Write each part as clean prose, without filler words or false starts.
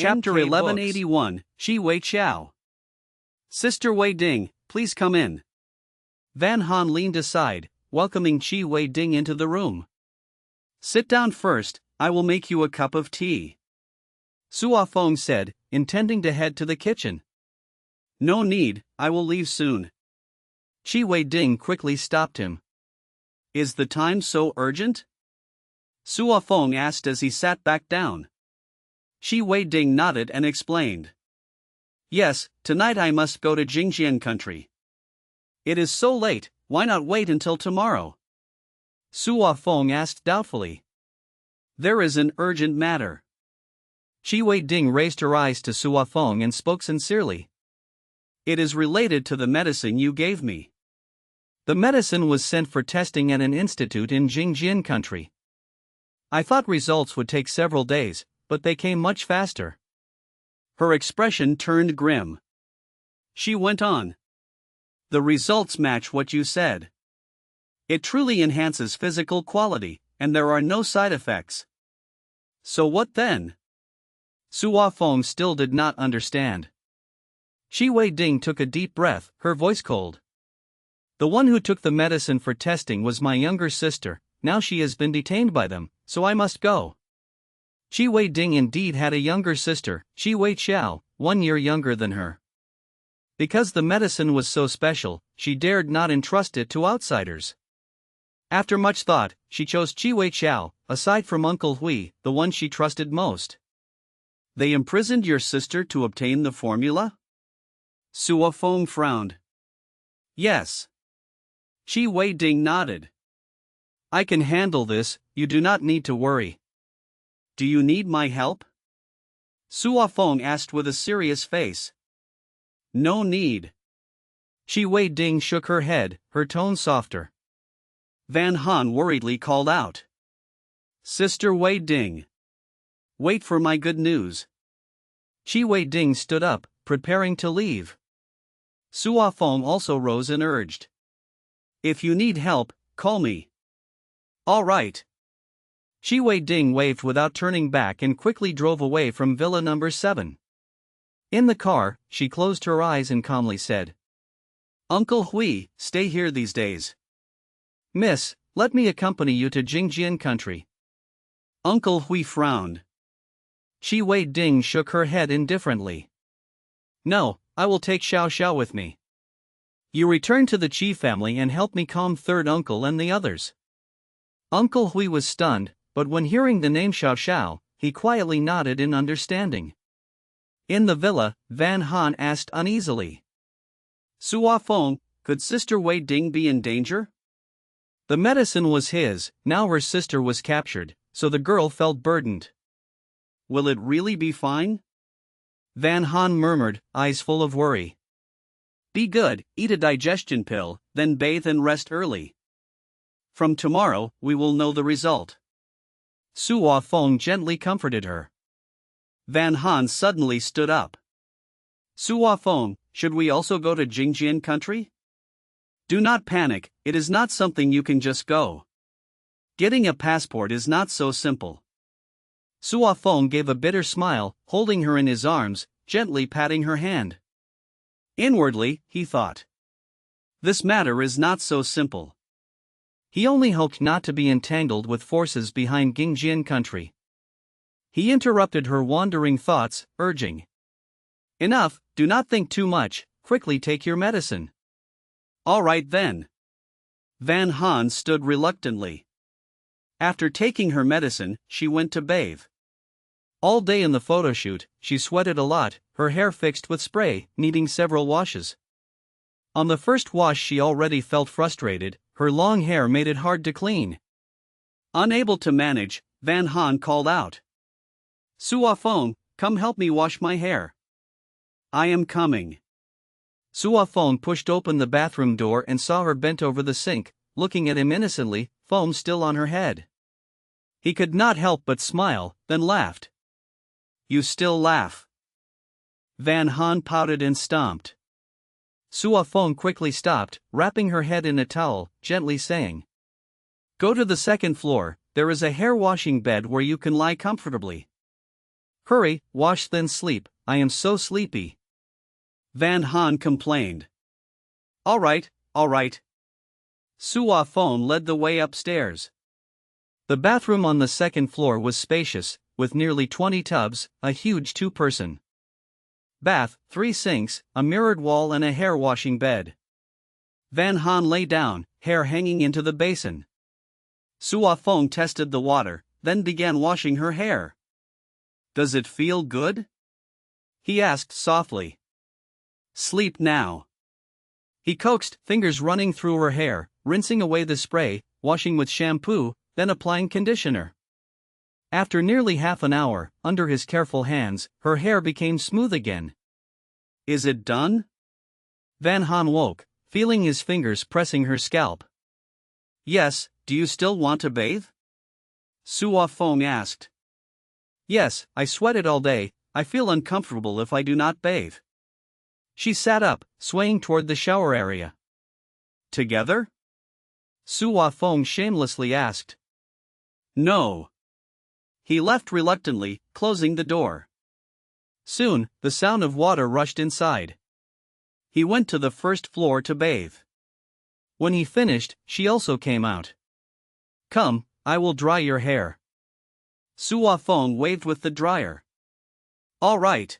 Chapter NK 1181, Shi Wei Chao. Sister Wei Ding, please come in. Van Han leaned aside, welcoming Chi Wei Ding into the room. Sit down first, I will make you a cup of tea. Sua Feng said, intending to head to the kitchen. No need, I will leave soon. Chi Wei Ding quickly stopped him. Is the time so urgent? Sua Feng asked as he sat back down. Shi Wei Ding nodded and explained. Yes, tonight I must go to Jingjian country. It is so late, why not wait until tomorrow? Sua Feng asked doubtfully. There is an urgent matter. Shi Wei Ding raised her eyes to Sua Feng and spoke sincerely. It is related to the medicine you gave me. The medicine was sent for testing at an institute in Jingjian country. I thought results would take several days, but they came much faster. Her expression turned grim. She went on. The results match what you said. It truly enhances physical quality, and there are no side effects. So what then? Sua Feng still did not understand. Shi Wei Ding took a deep breath, her voice cold. The one who took the medicine for testing was my younger sister. Now she has been detained by them, so I must go. Chi Wei Ding indeed had a younger sister, Shi Wei Chao, 1 year younger than her. Because the medicine was so special, she dared not entrust it to outsiders. After much thought, she chose Chi Wei Chao, aside from Uncle Hui, the one she trusted most. They imprisoned your sister to obtain the formula? Sua Feng frowned. Yes. Chi Wei Ding nodded. I can handle this, you do not need to worry. Do you need my help? Sua Feng asked with a serious face. No need. Chi Wei Ding shook her head, her tone softer. Van Han worriedly called out. Sister Wei Ding. Wait for my good news. Chi Wei Ding stood up, preparing to leave. Sua Feng also rose and urged. If you need help, call me. All right. Chi Wei Ding waved without turning back and quickly drove away from Villa number 7. In the car, she closed her eyes and calmly said. Uncle Hui, stay here these days. Miss, let me accompany you to Jingjian country. Uncle Hui frowned. Chi Wei Ding shook her head indifferently. No, I will take Xiao Xiao with me. You return to the Qi family and help me calm third uncle and the others. Uncle Hui was stunned, but when hearing the name Xiao Xiao, he quietly nodded in understanding. In the villa, Van Han asked uneasily. Sua Feng, could Sister Wei Ding be in danger? The medicine was his, now her sister was captured, so the girl felt burdened. Will it really be fine? Van Han murmured, eyes full of worry. Be good, eat a digestion pill, then bathe and rest early. From tomorrow, we will know the result. Sua Feng gently comforted her. Van Han suddenly stood up. Sua Feng, should we also go to Jingjian country? Do not panic, it is not something you can just go. Getting a passport is not so simple. Sua Feng gave a bitter smile, holding her in his arms, gently patting her hand. Inwardly, he thought. This matter is not so simple. He only hoped not to be entangled with forces behind Jingjian country. He interrupted her wandering thoughts, urging. Enough, do not think too much, quickly take your medicine. All right then. Van Han stood reluctantly. After taking her medicine, she went to bathe. All day in the photoshoot, she sweated a lot, her hair fixed with spray, needing several washes. On the first wash she already felt frustrated, her long hair made it hard to clean. Unable to manage, Van Han called out. Sua Feng, come help me wash my hair. I am coming. Sua Feng pushed open the bathroom door and saw her bent over the sink, looking at him innocently, foam still on her head. He could not help but smile, then laughed. You still laugh. Van Han pouted and stomped. Sua Feng quickly stopped, wrapping her head in a towel, gently saying. Go to the second floor, there is a hair washing bed where you can lie comfortably. Hurry, wash then sleep, I am so sleepy. Van Han complained. All right. Suo Phone led the way upstairs. The bathroom on the second floor was spacious, with nearly 20 tubs, a huge two-person bath, 3 sinks, a mirrored wall and a hair-washing bed. Van Han lay down, hair hanging into the basin. Suo Phone tested the water, then began washing her hair. Does it feel good? He asked softly. Sleep now. He coaxed, fingers running through her hair, rinsing away the spray, washing with shampoo, then applying conditioner. After nearly half an hour, under his careful hands, her hair became smooth again. Is it done? Van Han woke, feeling his fingers pressing her scalp. Yes, do you still want to bathe? Suo Phone asked. Yes, I sweated all day, I feel uncomfortable if I do not bathe. She sat up, swaying toward the shower area. Together? Suo Phone shamelessly asked. No. He left reluctantly, closing the door. Soon, the sound of water rushed inside. He went to the first floor to bathe. When he finished, she also came out. Come, I will dry your hair. Suo Phone waved with the dryer. All right.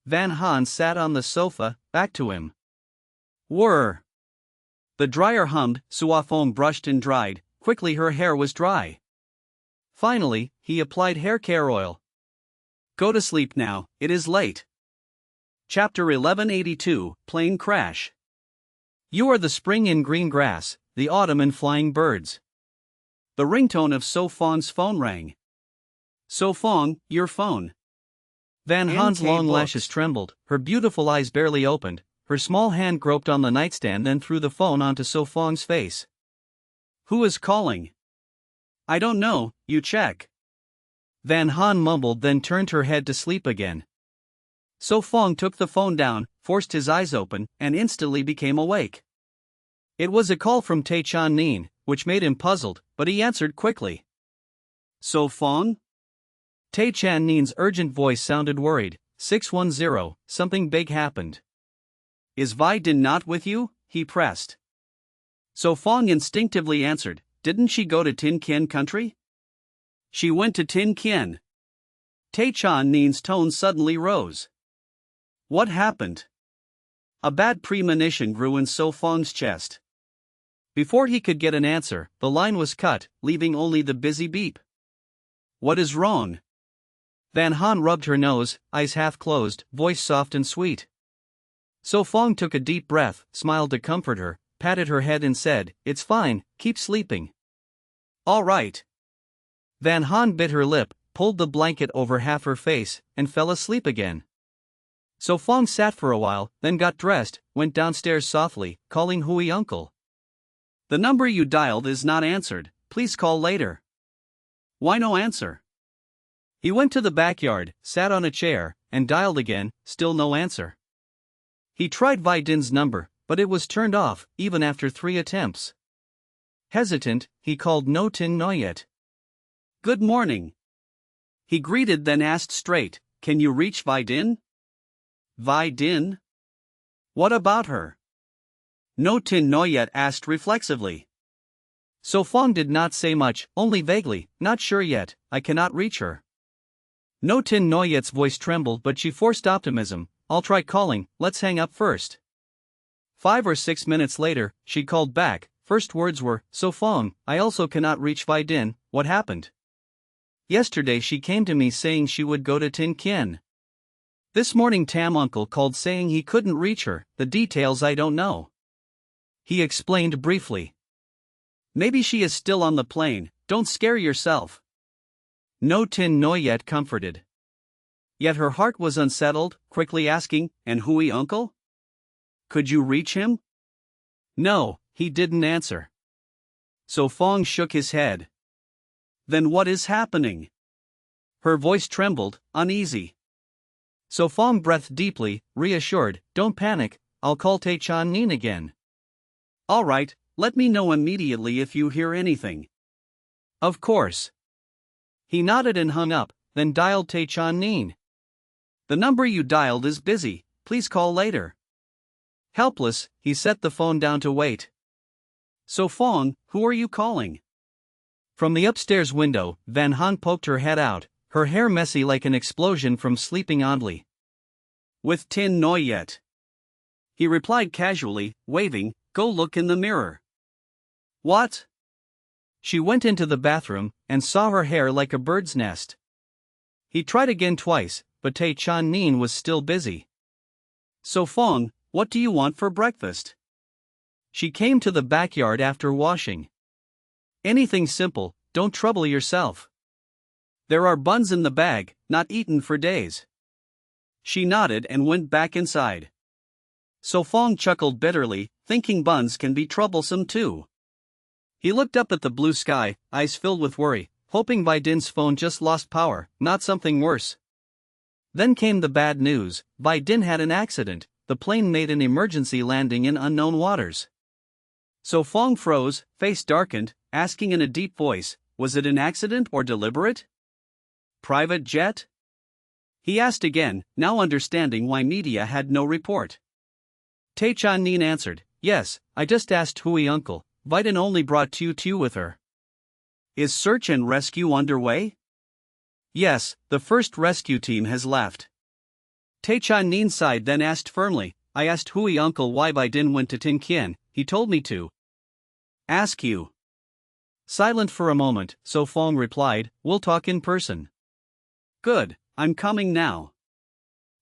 Van Han sat on the sofa, back to him. Whir. The dryer hummed, Suo Phone brushed and dried, quickly her hair was dry. Finally, he applied hair care oil. Go to sleep now, it is late. Chapter 1182, Plane Crash. You are the spring in green grass, the autumn in flying birds. The ringtone of So Fong's phone rang. So Fong, your phone. Van Han's long lashes trembled, her beautiful eyes barely opened, her small hand groped on the nightstand and threw the phone onto So Fong's face. Who is calling? I don't know, you check. Van Han mumbled, then turned her head to sleep again. So Fong took the phone down, forced his eyes open, and instantly became awake. It was a call from Tae Chan Nin, which made him puzzled, but he answered quickly. So Fong? Tae Chan Nin's urgent voice sounded worried. 610, something big happened. Is Vi Din not with you? He pressed. So Fong instinctively answered, didn't she go to Tin Kien country? She went to Tin Kien. Tae Chan Nin's tone suddenly rose. What happened? A bad premonition grew in So Fong's chest. Before he could get an answer, the line was cut, leaving only the busy beep. What is wrong? Van Han rubbed her nose, eyes half closed, voice soft and sweet. So Fong took a deep breath, smiled to comfort her, patted her head and said, it's fine, keep sleeping. All right. Van Han bit her lip, pulled the blanket over half her face, and fell asleep again. So Fong sat for a while, then got dressed, went downstairs softly, calling Hui uncle. The number you dialed is not answered, please call later. Why no answer? He went to the backyard, sat on a chair, and dialed again, still no answer. He tried Vi Din's number, but it was turned off, even after 3 attempts. Hesitant, he called No Tin Noyet. Good morning. He greeted, then asked straight, can you reach Vi Din? Vi Din? What about her? No Tin Noyet asked reflexively. So Fong did not say much, only vaguely, not sure yet, I cannot reach her. No Tin Noyet's voice trembled, but she forced optimism, I'll try calling, let's hang up first. 5 or 6 minutes later, she called back, first words were, So Fong, I also cannot reach Vi Din, what happened? Yesterday she came to me saying she would go to Tin Kien. This morning Tam uncle called saying he couldn't reach her, the details I don't know. He explained briefly. Maybe she is still on the plane, don't scare yourself. No Tin Noyet comforted. Yet her heart was unsettled, quickly asking, and Hui uncle? Could you reach him? No, he didn't answer. So Fong shook his head. Then what is happening? Her voice trembled, uneasy. So Fong breathed deeply, reassured, don't panic, I'll call Tae Chan Nin again. All right, let me know immediately if you hear anything. Of course. He nodded and hung up, then dialed Tae Nin. The number you dialed is busy, please call later. Helpless, he set the phone down to wait. So Fong, who are you calling? From the upstairs window, Van Han poked her head out, her hair messy like an explosion from sleeping oddly. With Tin Noi yet? He replied casually, waving, go look in the mirror. What? She went into the bathroom, and saw her hair like a bird's nest. He tried again twice, but Tae Nin was still busy. So Fong, what do you want for breakfast? She came to the backyard after washing. Anything simple, don't trouble yourself. There are buns in the bag, not eaten for days. She nodded and went back inside. So Fong chuckled bitterly, thinking buns can be troublesome too. He looked up at the blue sky, eyes filled with worry, hoping Vaidin's phone just lost power, not something worse. Then came the bad news, Vaidin had an accident, the plane made an emergency landing in unknown waters. So Fong froze, face darkened, asking in a deep voice, was it an accident or deliberate? Private jet? He asked again, now understanding why media had no report. Tae Nin answered, yes, I just asked Hui uncle, Vaidin only brought Tu with her. Is search and rescue underway? Yes, the first rescue team has left. Tae Nin sighed then asked firmly, I asked Hui uncle why Vaidin went to Tin Kien, he told me to. Ask you. Silent for a moment, So Fong replied, we'll talk in person. Good, I'm coming now.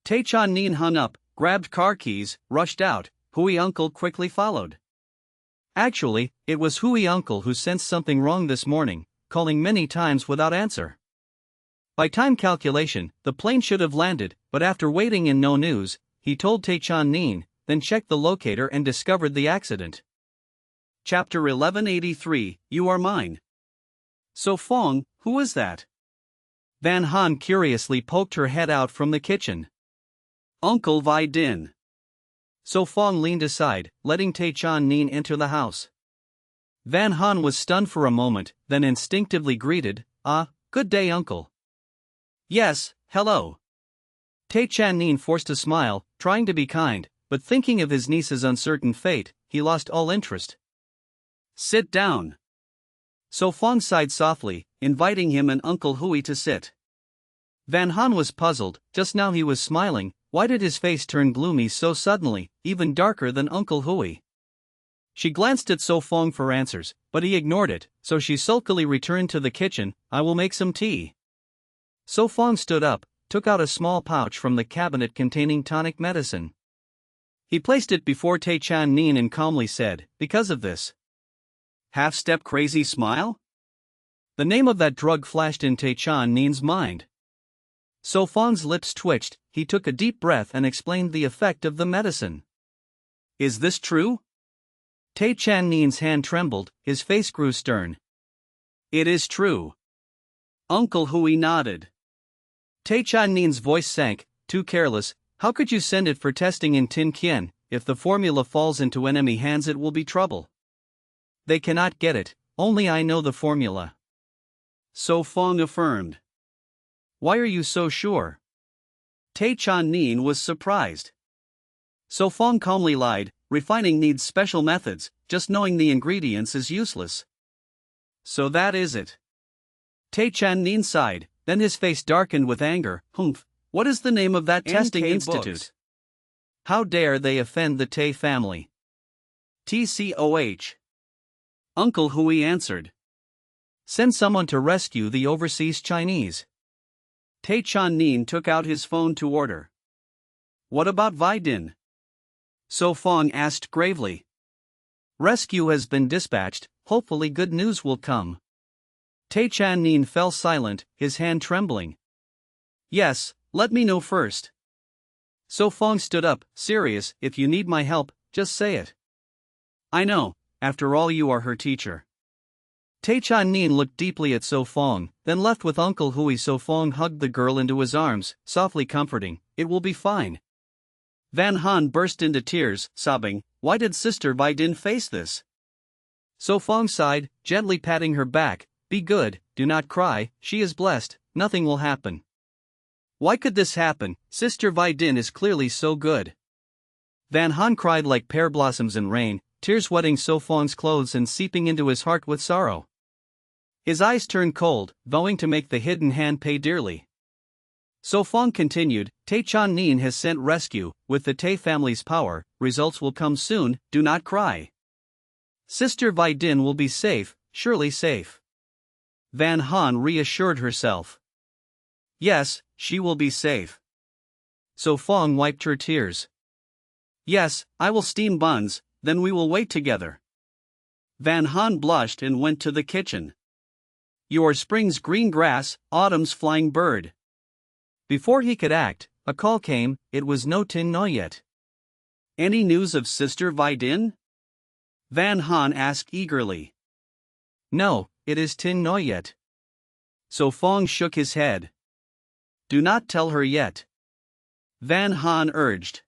Tae Nin hung up, grabbed car keys, rushed out, Hui uncle quickly followed. Actually, it was Hui uncle who sensed something wrong this morning, calling many times without answer. By time calculation, the plane should have landed, but after waiting and no news, he told Tae Nin, then checked the locator and discovered the accident. Chapter 1183, You Are Mine. So Fong, who is that? Van Han curiously poked her head out from the kitchen. Uncle Vaidin. So Fong leaned aside, letting Tae Nin enter the house. Van Han was stunned for a moment, then instinctively greeted, good day uncle. Yes, hello. Tae Nin forced a smile, trying to be kind, but thinking of his niece's uncertain fate, he lost all interest. Sit down. So Fong sighed softly, inviting him and Uncle Hui to sit. Van Han was puzzled, just now he was smiling, why did his face turn gloomy so suddenly, even darker than Uncle Hui? She glanced at So Fong for answers, but he ignored it, so she sulkily returned to the kitchen, I will make some tea. So Fong stood up, took out a small pouch from the cabinet containing tonic medicine. He placed it before Tae Nin and calmly said, because of this. Half-step crazy smile? The name of that drug flashed in Tae Nin's mind. So Fong's lips twitched, he took a deep breath and explained the effect of the medicine. Is this true? Tae Nin's hand trembled, his face grew stern. It is true. Uncle Hui nodded. Tae Nin's voice sank, too careless, how could you send it for testing in Tin Kien? If the formula falls into enemy hands it will be trouble. They cannot get it, only I know the formula. So Fong affirmed. Why are you so sure? Tae Nin was surprised. So Fong calmly lied, refining needs special methods, just knowing the ingredients is useless. So that is it. Tae Nin sighed, then his face darkened with anger, humph, what is the name of that testing institute? Books. How dare they offend the Tae family? TCOH. Uncle Hui answered. Send someone to rescue the overseas Chinese. Tae Nin took out his phone to order. What about Vaidin? So Fong asked gravely. Rescue has been dispatched, hopefully good news will come. Tae Nin fell silent, his hand trembling. Yes, let me know first. So Fong stood up, serious, if you need my help, just say it. I know, after all you are her teacher. Tae Nin looked deeply at So Fong, then left with Uncle Hui. So Fong hugged the girl into his arms, softly comforting, it will be fine. Van Han burst into tears, sobbing, why did Sister Vaidin face this? So Fong sighed, gently patting her back, be good, do not cry, she is blessed, nothing will happen. Why could this happen? Sister Vi Din is clearly so good. Van Han cried like pear blossoms in rain, tears wetting So Fong's clothes and seeping into his heart with sorrow. His eyes turned cold, vowing to make the hidden hand pay dearly. So Fong continued, Tai Chan Nin has sent rescue, with the Tai family's power, results will come soon, do not cry. Sister Vi Din will be safe, surely safe. Van Han reassured herself. Yes, she will be safe. So Fong wiped her tears. Yes, I will steam buns, then we will wait together. Van Han blushed and went to the kitchen. Your spring's green grass, autumn's flying bird. Before he could act, a call came, it was No Tin Noyet. Any news of Sister Vi Din? Van Han asked eagerly. No, it is Tin Noyet. So Fong shook his head. Do not tell her yet. Van Han urged.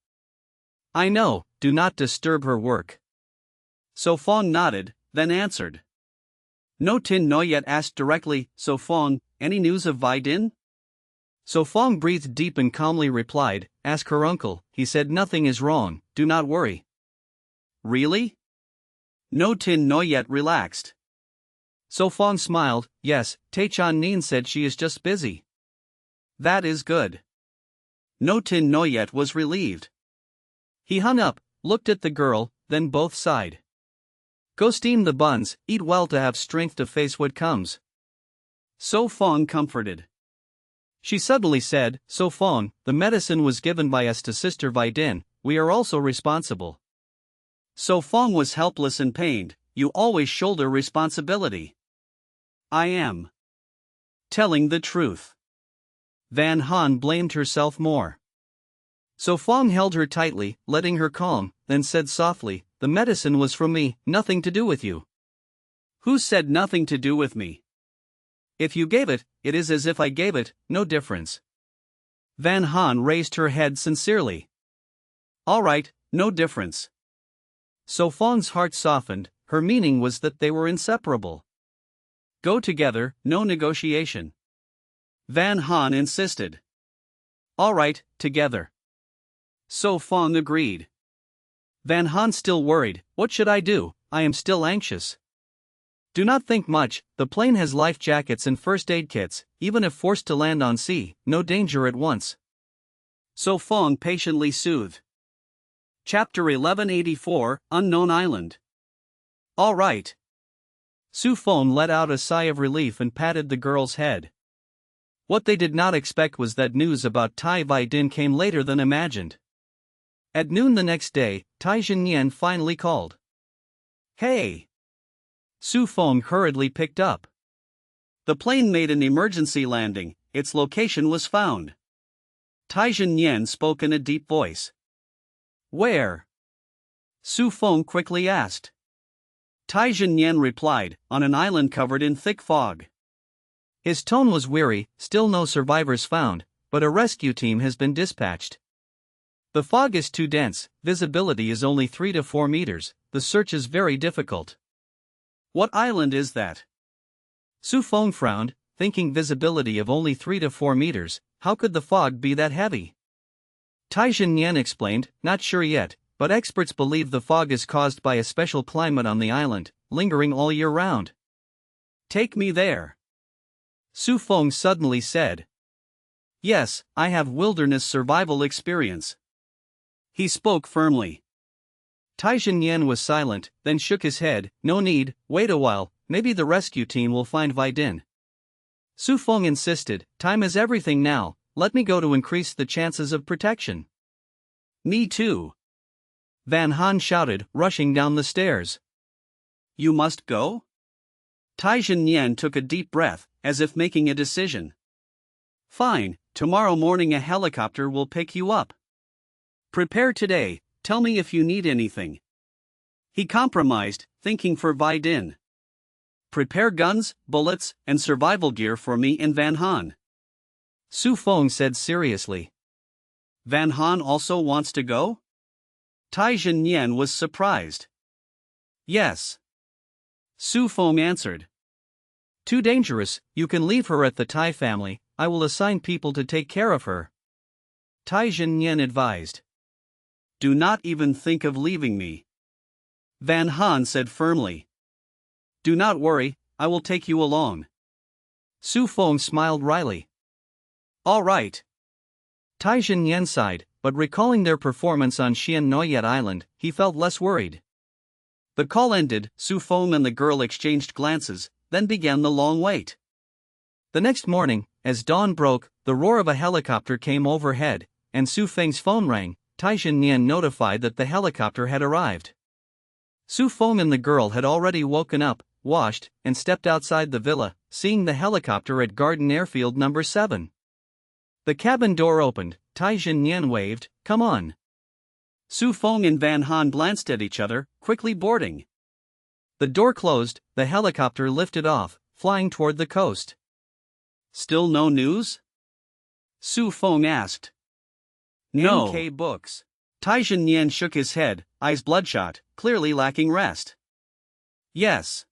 I know, do not disturb her work. So Fong nodded, then answered. No Tin Noyet asked directly, So Fong, any news of Vi Din? So Fong breathed deep and calmly replied, ask her uncle, he said nothing is wrong, do not worry. Really? No Tin Noyet relaxed. So Fong smiled, yes, Tai Chan Nin said she is just busy. That is good. No Tin Noyet was relieved. He hung up, looked at the girl, then both sighed. Go steam the buns, eat well to have strength to face what comes. So Fong comforted. She suddenly said, So Fong, the medicine was given by us to Sister Vi Din, we are also responsible. So Fong was helpless and pained, you always shoulder responsibility. I am telling the truth. Van Han blamed herself more. So Fong held her tightly, letting her calm, then said softly, the medicine was from me, nothing to do with you. Who said nothing to do with me? If you gave it, it is as if I gave it, no difference. Van Han raised her head sincerely. All right, no difference. So Fong's heart softened, her meaning was that they were inseparable. Go together, no negotiation. Van Han insisted. All right, together. So Fong agreed. Van Han still worried, what should I do, I am still anxious. Do not think much, the plane has life jackets and first aid kits, even if forced to land on sea, no danger at once. So Fong patiently soothed. Chapter 1184, Unknown Island. All right. Su Fong let out a sigh of relief and patted the girl's head. What they did not expect was that news about Tai Vi Din came later than imagined. At noon the next day, Tai Jinyan finally called. Hey! Su Fong hurriedly picked up. The plane made an emergency landing, its location was found. Tai Jinyan spoke in a deep voice. Where? Su Fong quickly asked. Tai Jinyan replied, on an island covered in thick fog. His tone was weary, still no survivors found, but a rescue team has been dispatched. The fog is too dense, visibility is only 3 to 4 meters, the search is very difficult. What island is that? Su Fong frowned, thinking visibility of only 3 to 4 meters, how could the fog be that heavy? Tai Jinyan explained, not sure yet, but experts believe the fog is caused by a special climate on the island, lingering all year round. Take me there. Su Fong suddenly said. Yes, I have wilderness survival experience. He spoke firmly. Tai Jinyan was silent, then shook his head, no need, wait a while, maybe the rescue team will find Vi Din. Su Fong insisted, time is everything now, let me go to increase the chances of protection. Me too. Van Han shouted, rushing down the stairs. You must go? Tai Jinyan took a deep breath, as if making a decision. Fine, tomorrow morning a helicopter will pick you up. Prepare today, tell me if you need anything. He compromised, thinking for Vi Din. Prepare guns, bullets, and survival gear for me and Van Han. Su Fong said seriously. Van Han also wants to go? Tai Jinyan was surprised. Yes. Su Fong answered. Too dangerous, you can leave her at the Tai family, I will assign people to take care of her. Tai Jinyan advised. Do not even think of leaving me. Van Han said firmly. Do not worry, I will take you along. Su Feng smiled wryly. All right. Tai Jinyan sighed, but recalling their performance on Xian Noyet Island, he felt less worried. The call ended, Su Feng and the girl exchanged glances, then began the long wait. The next morning, as dawn broke, the roar of a helicopter came overhead, and Su Feng's phone rang. Tai Jinyan notified that the helicopter had arrived. Su Feng and the girl had already woken up, washed, and stepped outside the villa, seeing the helicopter at Garden Airfield number 7. The cabin door opened, Tai Jinyan waved, come on. Su Feng and Van Han glanced at each other, quickly boarding. The door closed, the helicopter lifted off, flying toward the coast. Still no news? Su Feng asked. No. NK Books. Tai Jinyan shook his head, eyes bloodshot, clearly lacking rest. Yes.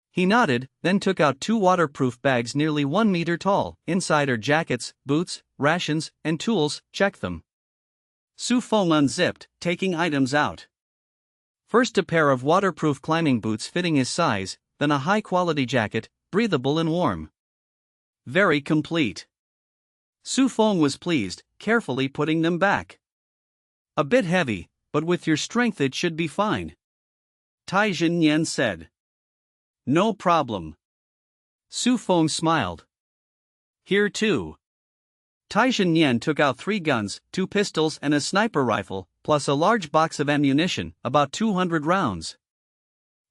He nodded, then took out 2 waterproof bags nearly 1 meter tall. Inside are jackets, boots, rations, and tools, check them. Su Feng unzipped, taking items out. First a pair of waterproof climbing boots fitting his size, then a high-quality jacket, breathable and warm. Very complete. Su Feng was pleased, carefully putting them back. A bit heavy, but with your strength it should be fine. Tai Jinyan said. No problem. Su Feng smiled. Here too. Tai Jinyan took out 3 guns, 2 pistols and a sniper rifle, plus a large box of ammunition, about 200 rounds.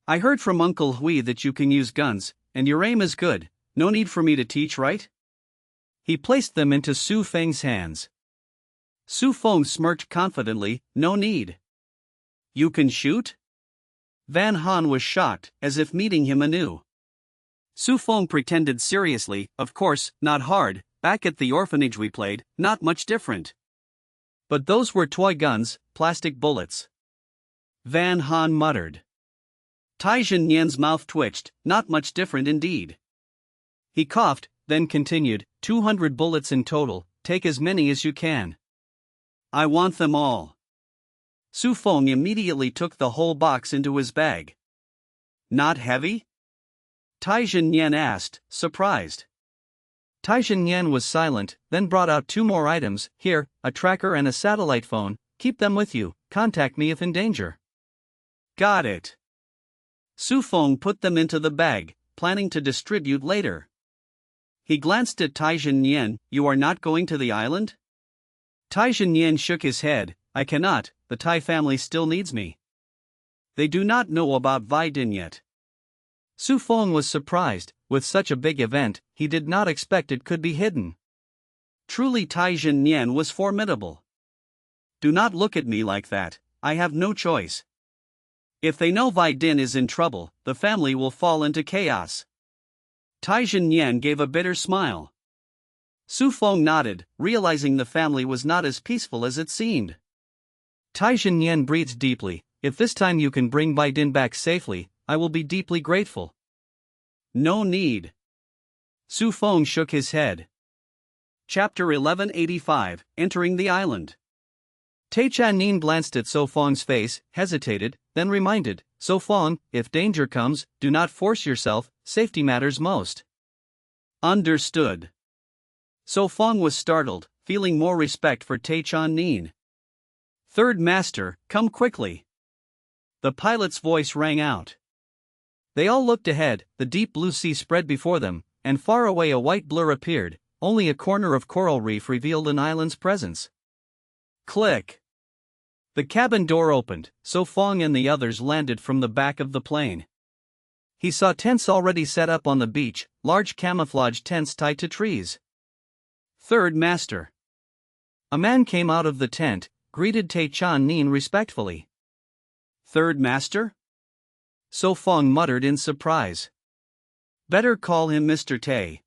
I heard from Uncle Hui that you can use guns, and your aim is good, no need for me to teach, right? He placed them into Su Feng's hands. Su Feng smirked confidently, no need. You can shoot? Van Han was shocked, as if meeting him anew. Su Feng pretended seriously, of course, not hard, back at the orphanage we played, not much different. But those were toy guns, plastic bullets. Van Han muttered. Tai Jinyan's mouth twitched, not much different indeed. He coughed, then continued, 200 bullets in total, take as many as you can. I want them all. Su Feng immediately took the whole box into his bag. Not heavy? Tai Jinyan asked, surprised. Tai Jinyan was silent, then brought out 2 more items, here, a tracker and a satellite phone, keep them with you, contact me if in danger. Got it. Su Feng put them into the bag, planning to distribute later. He glanced at Tai Jinyan, you are not going to the island? Tai Jinyan shook his head, I cannot, the Tai family still needs me. They do not know about Vaidin yet. Su Feng was surprised, with such a big event, he did not expect it could be hidden. Truly Tai Jinyan was formidable. Do not look at me like that, I have no choice. If they know Vaidin is in trouble, the family will fall into chaos. Tai Jinyan gave a bitter smile. Su Feng nodded, realizing the family was not as peaceful as it seemed. Tai Jinyan breathed deeply, if this time you can bring Vaidin back safely, I will be deeply grateful. No need. Su Feng shook his head. Chapter 1185, Entering the Island. Tai Channin glanced at So Feng's face, hesitated, then reminded, So Feng, if danger comes, do not force yourself, safety matters most. Understood. So Feng was startled, feeling more respect for Tai Channin. Third Master, come quickly. The pilot's voice rang out. They all looked ahead, the deep blue sea spread before them, and far away a white blur appeared, only a corner of coral reef revealed an island's presence. Click. The cabin door opened, So Feng and the others landed from the back of the plane. He saw tents already set up on the beach, large camouflage tents tied to trees. Third Master. A man came out of the tent, greeted Tai Channin respectfully. Third Master? So Feng muttered in surprise. Better call him Mr. Tai.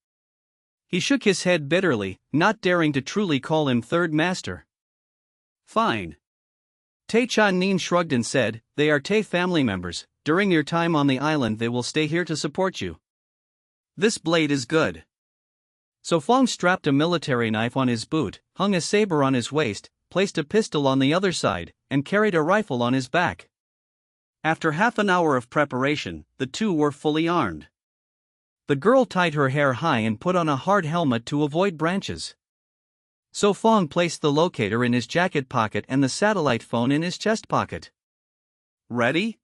He shook his head bitterly, not daring to truly call him Third Master. Fine. Tai Channin shrugged and said, they are Tai family members, during your time on the island they will stay here to support you. This blade is good. So Fong strapped a military knife on his boot, hung a saber on his waist, placed a pistol on the other side, and carried a rifle on his back. After half an hour of preparation, the two were fully armed. The girl tied her hair high and put on a hard helmet to avoid branches. So Fong placed the locator in his jacket pocket and the satellite phone in his chest pocket. Ready?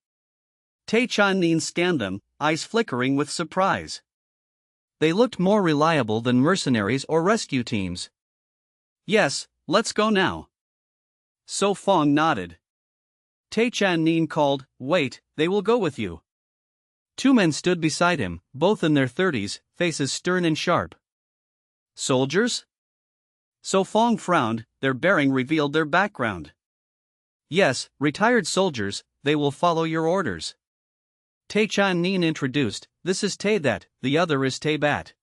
Tae Chan-nin scanned them, eyes flickering with surprise. They looked more reliable than mercenaries or rescue teams. Yes, let's go now. So Fong nodded. Tae Chan-nin called, "Wait, they will go with you." Two men stood beside him, both in their 30s, faces stern and sharp. Soldiers? So Fong frowned, their bearing revealed their background. Yes, retired soldiers, they will follow your orders. Tae Chan-nin introduced, "This is Tae That, the other is Tae Bat."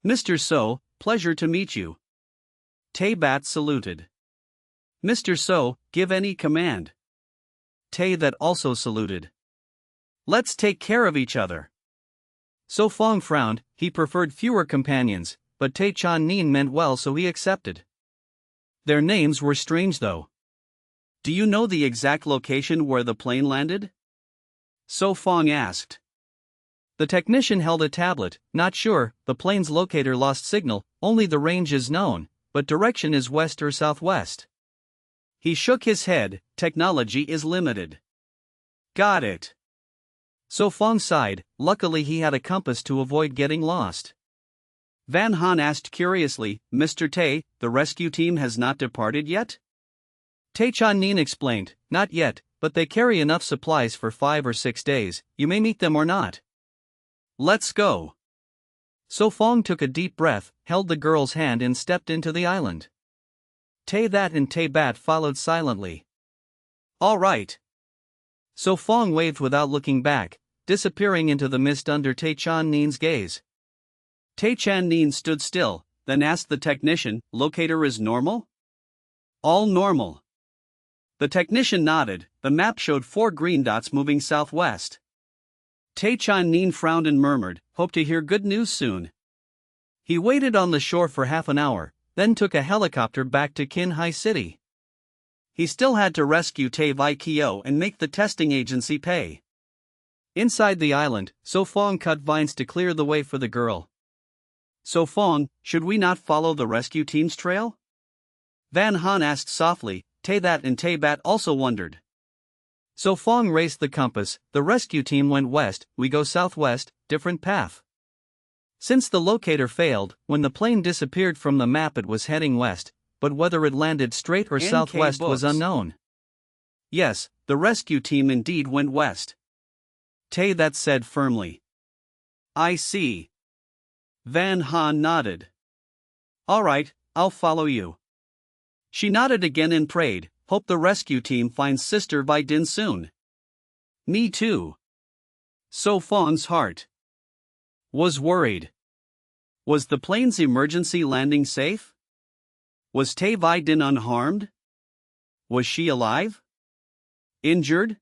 "Mr. So, pleasure to meet you." Tae Bat saluted. "Mr. So, give any command." Tae That also saluted. "Let's take care of each other." So Fong frowned, he preferred fewer companions, but Tae Chan-nin meant well so he accepted. Their names were strange though. "Do you know the exact location where the plane landed?" So Fong asked. The technician held a tablet, "Not sure, the plane's locator lost signal, only the range is known, but direction is west or southwest." He shook his head, "Technology is limited." "Got it." So Fong sighed, luckily he had a compass to avoid getting lost. Van Han asked curiously, "Mr. Tae, the rescue team has not departed yet?" Tae Chan-nin explained, "Not yet, but they carry enough supplies for 5 or 6 days, you may meet them or not." "Let's go." So Fong took a deep breath, held the girl's hand and stepped into the island. Tae That and Tae Bat followed silently. "All right." So Fong waved without looking back, disappearing into the mist under Tae Chan-nin's gaze. Tae Chan-nin stood still, then asked the technician, "Locator is normal?" "All normal." The technician nodded, the map showed 4 green dots moving southwest. Tae Chan-nin frowned and murmured, "Hope to hear good news soon." He waited on the shore for half an hour, then took a helicopter back to Kinhai City. He still had to rescue Tae Vi Kyo and make the testing agency pay. Inside the island, So Fong cut vines to clear the way for the girl. "So Fong, should we not follow the rescue team's trail?" Van Han asked softly. Tae That and Tae Bat also wondered. So Fong raced the compass, the rescue team went west, we go southwest, different path. Since the locator failed, when the plane disappeared from the map it was heading west, but whether it landed straight or southwest was unknown. Yes, the rescue team indeed went west. Tae That said firmly. "I see." Van Han nodded. "All right, I'll follow you." She nodded again and prayed, "Hope the rescue team finds Sister Vi Din soon." "Me too." So Fong's heart was worried. Was the plane's emergency landing safe? Was Tae Vi Din unharmed? Was she alive? Injured?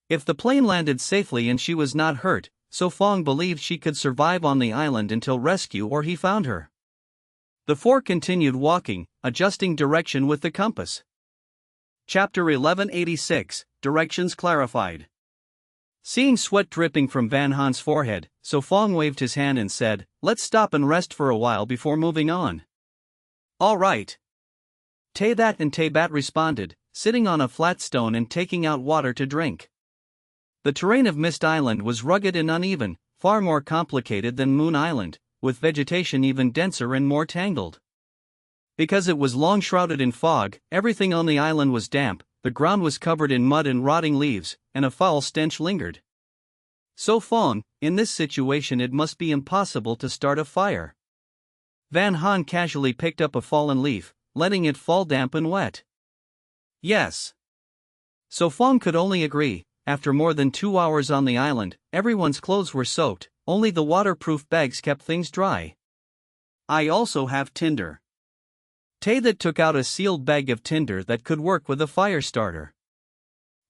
If the plane landed safely and she was not hurt, So Fong believed she could survive on the island until rescue or he found her. The four continued walking, adjusting direction with the compass. Chapter 1186, Directions Clarified. Seeing sweat dripping from Van Han's forehead, So Fong waved his hand and said, "Let's stop and rest for a while before moving on." "All right." Tae That and Tae Bat responded, sitting on a flat stone and taking out water to drink. The terrain of Mist Island was rugged and uneven, far more complicated than Moon Island, with vegetation even denser and more tangled. Because it was long shrouded in fog, everything on the island was damp, the ground was covered in mud and rotting leaves, and a foul stench lingered. So Fong, in this situation it must be impossible to start a fire. Van Han casually picked up a fallen leaf, letting it fall damp and wet. Yes. So Fong could only agree. After more than 2 hours on the island, everyone's clothes were soaked, only the waterproof bags kept things dry. "I also have tinder." Tae That took out a sealed bag of tinder that could work with a fire starter.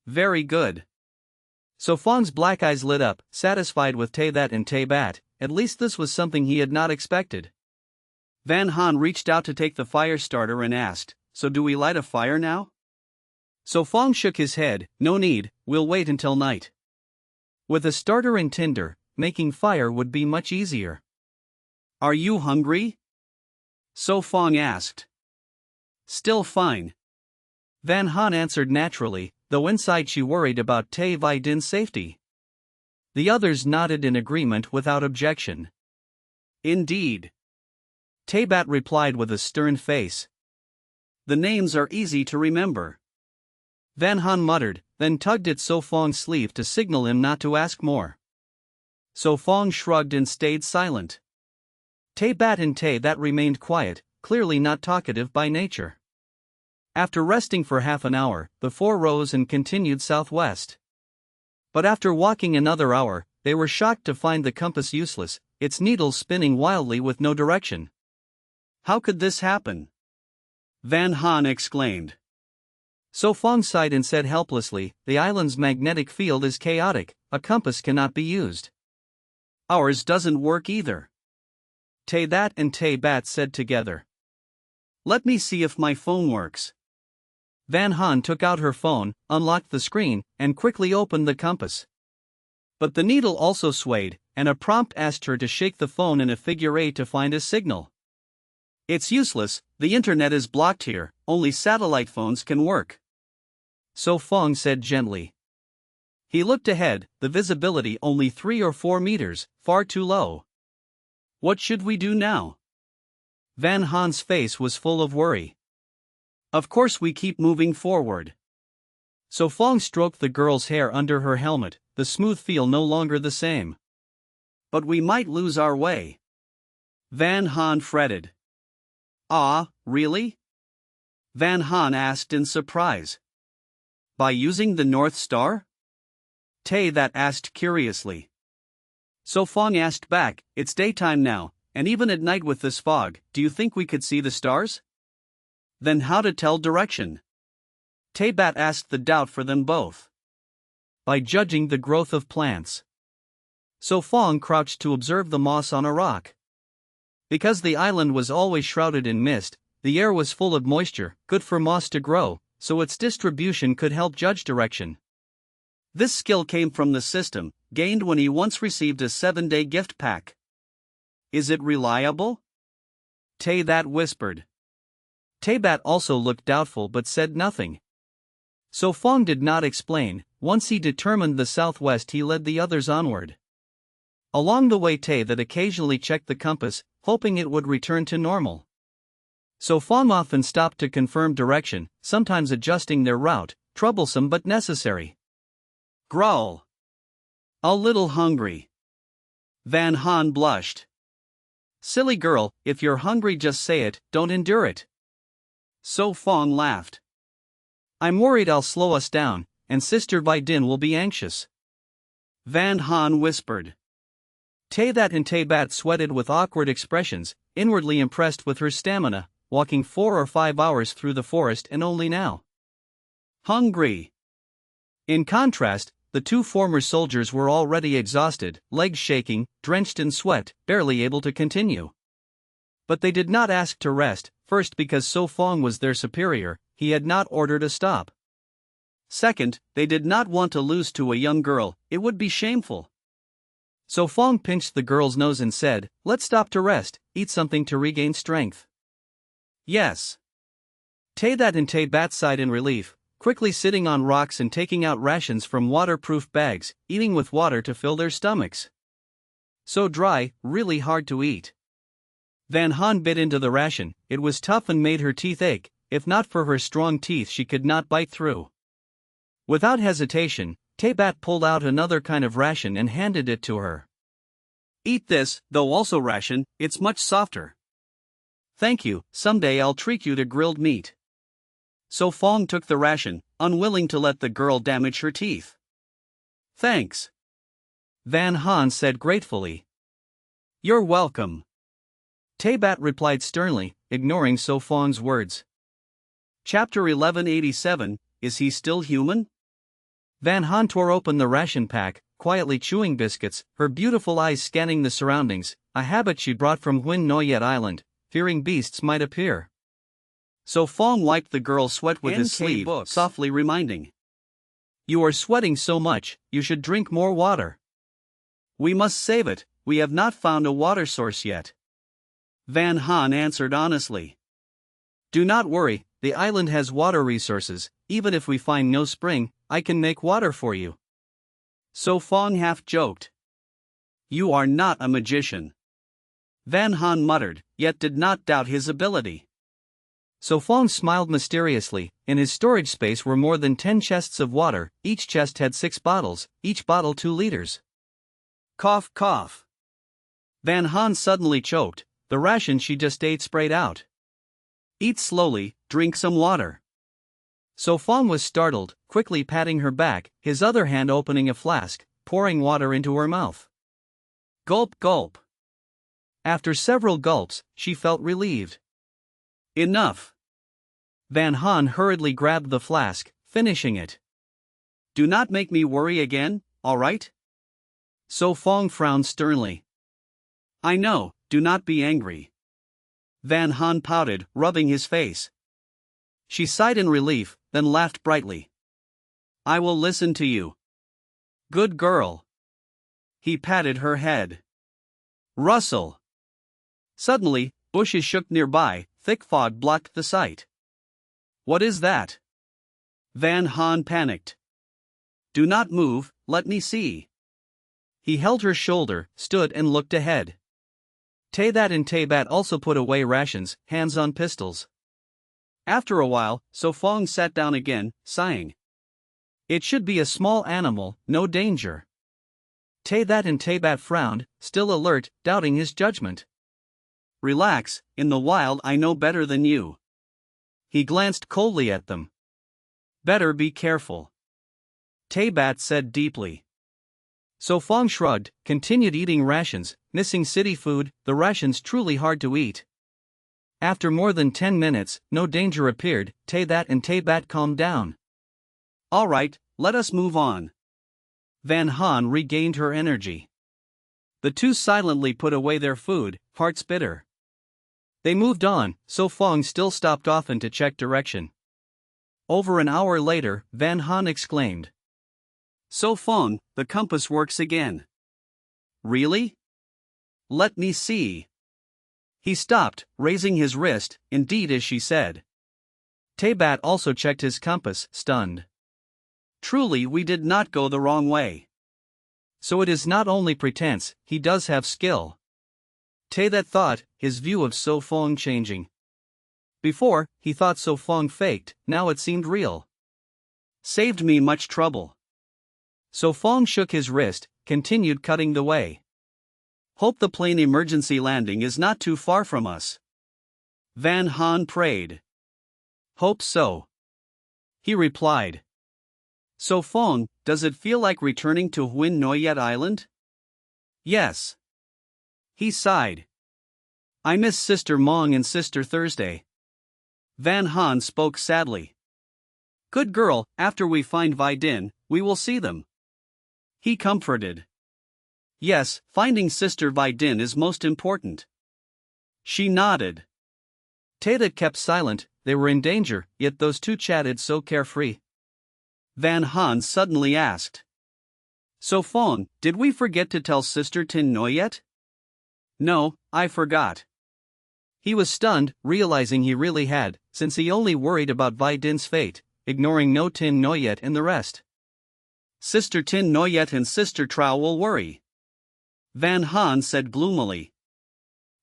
"Very good." So Fong's black eyes lit up, satisfied with Tae That and Tae Bat. at least this was something he had not expected. Van Han reached out to take the fire starter and asked, "So do we light a fire now?" So Fong shook his head, "No need, we'll wait until night. With a starter and tinder, making fire would be much easier." "Are you hungry?" So Fong asked. "Still fine." Van Han answered naturally, though inside she worried about Tai Vai Din's safety. The others nodded in agreement without objection. "Indeed." Taybat replied with a stern face. "The names are easy to remember." Van Han muttered, then tugged at So Fong's sleeve to signal him not to ask more. So Fong shrugged and stayed silent. Taybat and That remained quiet, clearly not talkative by nature. After resting for half an hour, the four rose and continued southwest. But after walking another hour, they were shocked to find the compass useless, its needles spinning wildly with no direction. "How could this happen?" Van Han exclaimed. So Fong sighed and said helplessly, "The island's magnetic field is chaotic, a compass cannot be used." "Ours doesn't work either." That and Bat said together. "Let me see if my phone works." Van Han took out her phone, unlocked the screen, and quickly opened the compass. But the needle also swayed, and a prompt asked her to shake the phone in a figure 8 to find a signal. "It's useless, the internet is blocked here, only satellite phones can work." So Fong said gently. He looked ahead, the visibility only 3 or 4 meters, far too low. "What should we do now?" Van Han's face was full of worry. "Of course we keep moving forward." So Fong stroked the girl's hair under her helmet, the smooth feel no longer the same. "But we might lose our way." Van Han fretted. "Ah, really?" Van Han asked in surprise. "By using the North Star?" That asked curiously. So Fong asked back, "It's daytime now, and even at night with this fog, do you think we could see the stars?" "Then how to tell direction?" Taybat asked the doubt for them both. "By judging the growth of plants." So Fong crouched to observe the moss on a rock. Because the island was always shrouded in mist, the air was full of moisture, good for moss to grow, so its distribution could help judge direction. This skill came from the system, gained when he once received a 7-day gift pack. "Is it reliable?" That whispered. Taybat also looked doubtful but said nothing. So Fong did not explain. Once he determined the southwest, he led the others onward. Along the way, that occasionally checked the compass, hoping it would return to normal. So Fong often stopped to confirm direction, sometimes adjusting their route, troublesome but necessary. Growl. "A little hungry." Van Han blushed. "Silly girl, if you're hungry just say it, don't endure it." So Fong laughed. "I'm worried I'll slow us down, and Sister Vai Din will be anxious." Van Han whispered. That and Taybat sweated with awkward expressions, inwardly impressed with her stamina, walking 4 or 5 hours through the forest and only now hungry. In contrast, the two former soldiers were already exhausted, legs shaking, drenched in sweat, barely able to continue. But they did not ask to rest, first because So Fong was their superior, he had not ordered a stop. Second, they did not want to lose to a young girl, it would be shameful. So Fong pinched the girl's nose and said, "Let's stop to rest, eat something to regain strength." "Yes." That and Taybat sighed in relief, quickly sitting on rocks and taking out rations from waterproof bags, eating with water to fill their stomachs. So dry, really hard to eat. Van Han bit into the ration, it was tough and made her teeth ache, if not for her strong teeth she could not bite through. Without hesitation, Taybat pulled out another kind of ration and handed it to her. "Eat this, though also ration, it's much softer." "Thank you, someday I'll treat you to grilled meat." So Fong took the ration, unwilling to let the girl damage her teeth. "Thanks," Van Han said gratefully. "You're welcome," Taybat replied sternly, ignoring So Fong's words. Chapter 1187, Is He Still Human? Van Han tore open the ration pack, quietly chewing biscuits, her beautiful eyes scanning the surroundings, a habit she brought from Huynh Noyet Island, fearing beasts might appear. So Fong wiped the girl's sweat with his sleeve, softly reminding. You are sweating so much, you should drink more water. We must save it, we have not found a water source yet. Van Han answered honestly. Do not worry, the island has water resources, even if we find no spring, I can make water for you. So Fong half joked. You are not a magician. Van Han muttered, yet did not doubt his ability. So Fong smiled mysteriously. In his storage space were more than 10 chests of water, each chest had 6 bottles, each bottle 2 liters. Cough, cough. Van Han suddenly choked, the ration she just ate sprayed out. Eat slowly, drink some water. So Fong was startled, quickly patting her back, his other hand opening a flask, pouring water into her mouth. Gulp, gulp. After several gulps, she felt relieved. Enough. Van Han hurriedly grabbed the flask, finishing it. Do not make me worry again, all right? So Fong frowned sternly. I know, do not be angry. Van Han pouted, rubbing his face. She sighed in relief, then laughed brightly. I will listen to you. Good girl. He patted her head. Rustle. Suddenly, bushes shook nearby, thick fog blocked the sight. What is that? Van Han panicked. Do not move, let me see. He held her shoulder, stood and looked ahead. Taybat and Taybat also put away rations, hands on pistols. After a while, So Fong sat down again, sighing. It should be a small animal, no danger. Taybat and Taybat frowned, still alert, doubting his judgment. Relax, in the wild I know better than you. He glanced coldly at them. Better be careful. Taybat said deeply. So Fong shrugged, continued eating rations, missing city food, the rations truly hard to eat. After more than 10 minutes, no danger appeared, Taybat and Taybat calmed down. All right, let us move on. Van Han regained her energy. The two silently put away their food, hearts bitter. They moved on, So Fong still stopped often to check direction. Over an hour later, Van Han exclaimed. So Fong, the compass works again. Really? Let me see. He stopped, raising his wrist, indeed as she said. Taybat also checked his compass, stunned. Truly we did not go the wrong way. So it is not only pretense, he does have skill. Taybat thought, his view of So Fong changing. Before, he thought So Fong faked, now it seemed real. Saved me much trouble. So Fong shook his wrist, continued cutting the way. Hope the plane emergency landing is not too far from us. Van Han prayed. Hope so. He replied. So Fong, does it feel like returning to Huynh Noyet Island? Yes. He sighed. I miss Sister Mong and Sister Thursday. Van Han spoke sadly. Good girl, after we find Vi Din, we will see them. He comforted. Yes, finding Sister Vi Din is most important. She nodded. Taybat kept silent, they were in danger, yet those two chatted so carefree. Van Han suddenly asked. So Fong, did we forget to tell Sister Tin Noyet? No, I forgot. He was stunned, realizing he really had, since he only worried about Vi Din's fate, ignoring no Tin Noyet and the rest. Sister Tin Noyet and Sister Trao will worry. Van Han said gloomily.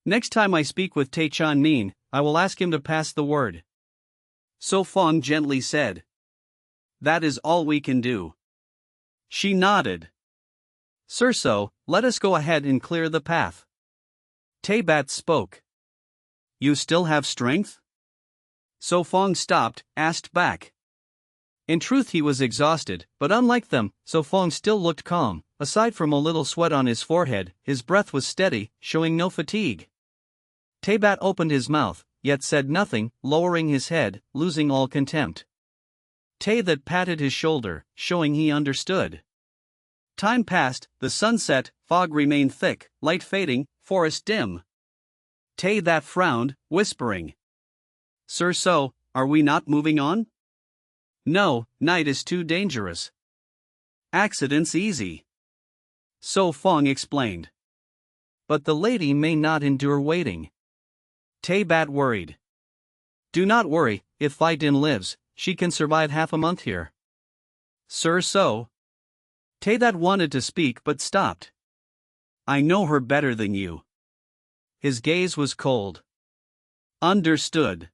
Next time I speak with Tay Chan Nin, I will ask him to pass the word. So Fong gently said. That is all we can do. She nodded. Sir, so, let us go ahead and clear the path. Taybat spoke. You still have strength? So Fong stopped, asked back. In truth he was exhausted, but unlike them, So Fong still looked calm, aside from a little sweat on his forehead, his breath was steady, showing no fatigue. Taybat opened his mouth, yet said nothing, lowering his head, losing all contempt. Taybat patted his shoulder, showing he understood. Time passed, the sun set, fog remained thick, light fading, forest dim. That frowned, whispering. Sir So, are we not moving on? No, night is too dangerous. Accidents easy. So Fong explained. But the lady may not endure waiting. Bat worried. Do not worry, if Phi Din lives, she can survive half a month here. Sir So. That wanted to speak but stopped. I know her better than you. His gaze was cold. Understood.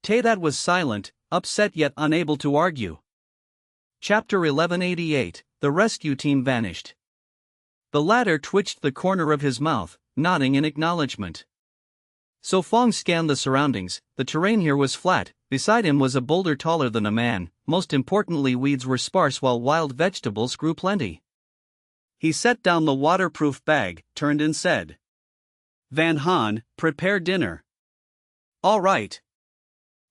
That was silent, upset yet unable to argue. Chapter 1188, The rescue team vanished. The latter twitched the corner of his mouth, nodding in acknowledgement. So Fong scanned the surroundings. The terrain here was flat, beside him was a boulder taller than a man, most importantly weeds were sparse while wild vegetables grew plenty. He set down the waterproof bag, turned and said. Van Han, prepare dinner. All right.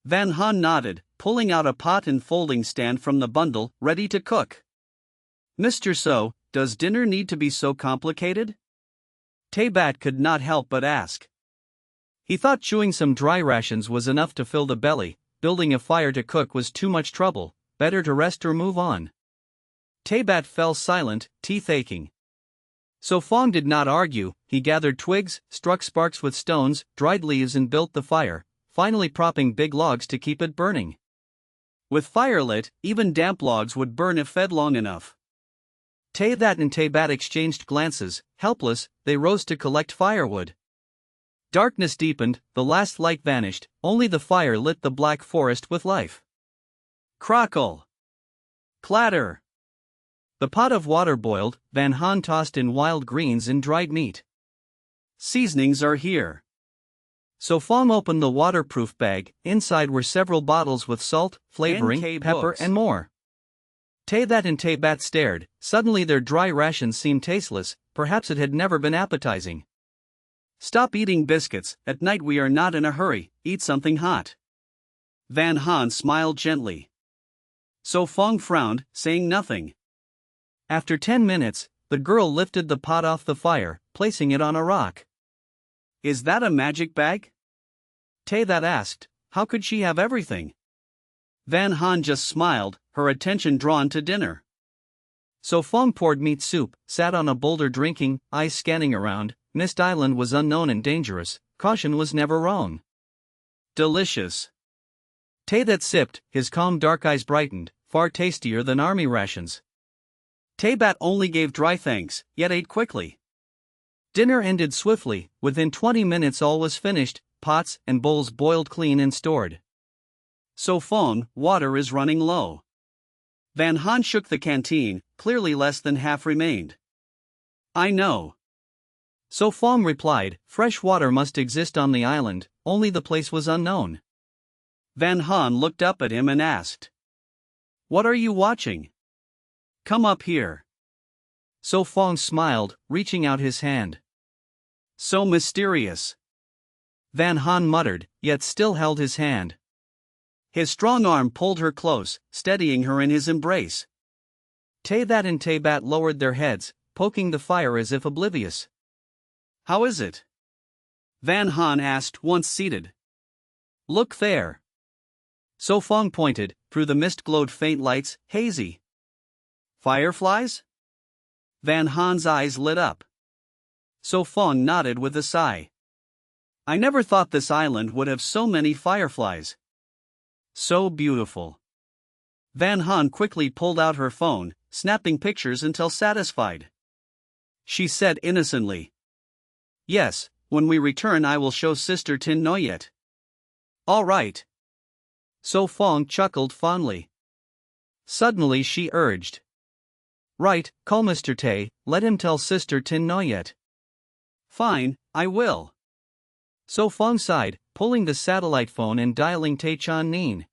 Van Han nodded, pulling out a pot and folding stand from the bundle, ready to cook. Mr. So, does dinner need to be so complicated? Bat could not help but ask. He thought chewing some dry rations was enough to fill the belly, building a fire to cook was too much trouble, better to rest or move on. Bat fell silent, teeth aching. So Fong did not argue, he gathered twigs, struck sparks with stones, dried leaves and built the fire, finally propping big logs to keep it burning. With fire lit, even damp logs would burn if fed long enough. That and Bat exchanged glances, helpless, they rose to collect firewood. Darkness deepened, the last light vanished, only the fire lit the black forest with life. Crackle! Clatter! The pot of water boiled, Van Han tossed in wild greens and dried meat. Seasonings are here. So Fong opened the waterproof bag, inside were several bottles with salt, flavoring, pepper and more. That and Bat stared, suddenly their dry rations seemed tasteless, perhaps it had never been appetizing. Stop eating biscuits, at night we are not in a hurry, eat something hot. Van Han smiled gently. So Fong frowned, saying nothing. After 10 minutes, the girl lifted the pot off the fire, placing it on a rock. Is that a magic bag? That asked, how could she have everything? Van Han just smiled, her attention drawn to dinner. So Fong poured meat soup, sat on a boulder drinking, eyes scanning around. Mist Island was unknown and dangerous, caution was never wrong. Delicious. That sipped, his calm dark eyes brightened, far tastier than army rations. Bat only gave dry thanks, yet ate quickly. Dinner ended swiftly, within 20 minutes all was finished, pots and bowls boiled clean and stored. So Fong, water is running low. Van Han shook the canteen, clearly less than half remained. I know. So Fong replied, fresh water must exist on the island, only the place was unknown. Van Han looked up at him and asked. What are you watching? Come up here. So Fong smiled, reaching out his hand. So mysterious. Van Han muttered, yet still held his hand. His strong arm pulled her close, steadying her in his embrace. That and Bat lowered their heads, poking the fire as if oblivious. How is it? Van Han asked once seated. Look there. So Fong pointed, through the mist glowed faint lights, hazy. Fireflies? Van Han's eyes lit up. So Fong nodded with a sigh. I never thought this island would have so many fireflies. So beautiful. Van Han quickly pulled out her phone, snapping pictures until satisfied. She said innocently. Yes, when we return I will show Sister Tin Noyet. All right. So Fong chuckled fondly. Suddenly she urged. Right, call Mr. Tay, let him tell Sister Tin Noyet. Fine, I will. So Fong sighed, pulling the satellite phone and dialing Tay Chan Nin.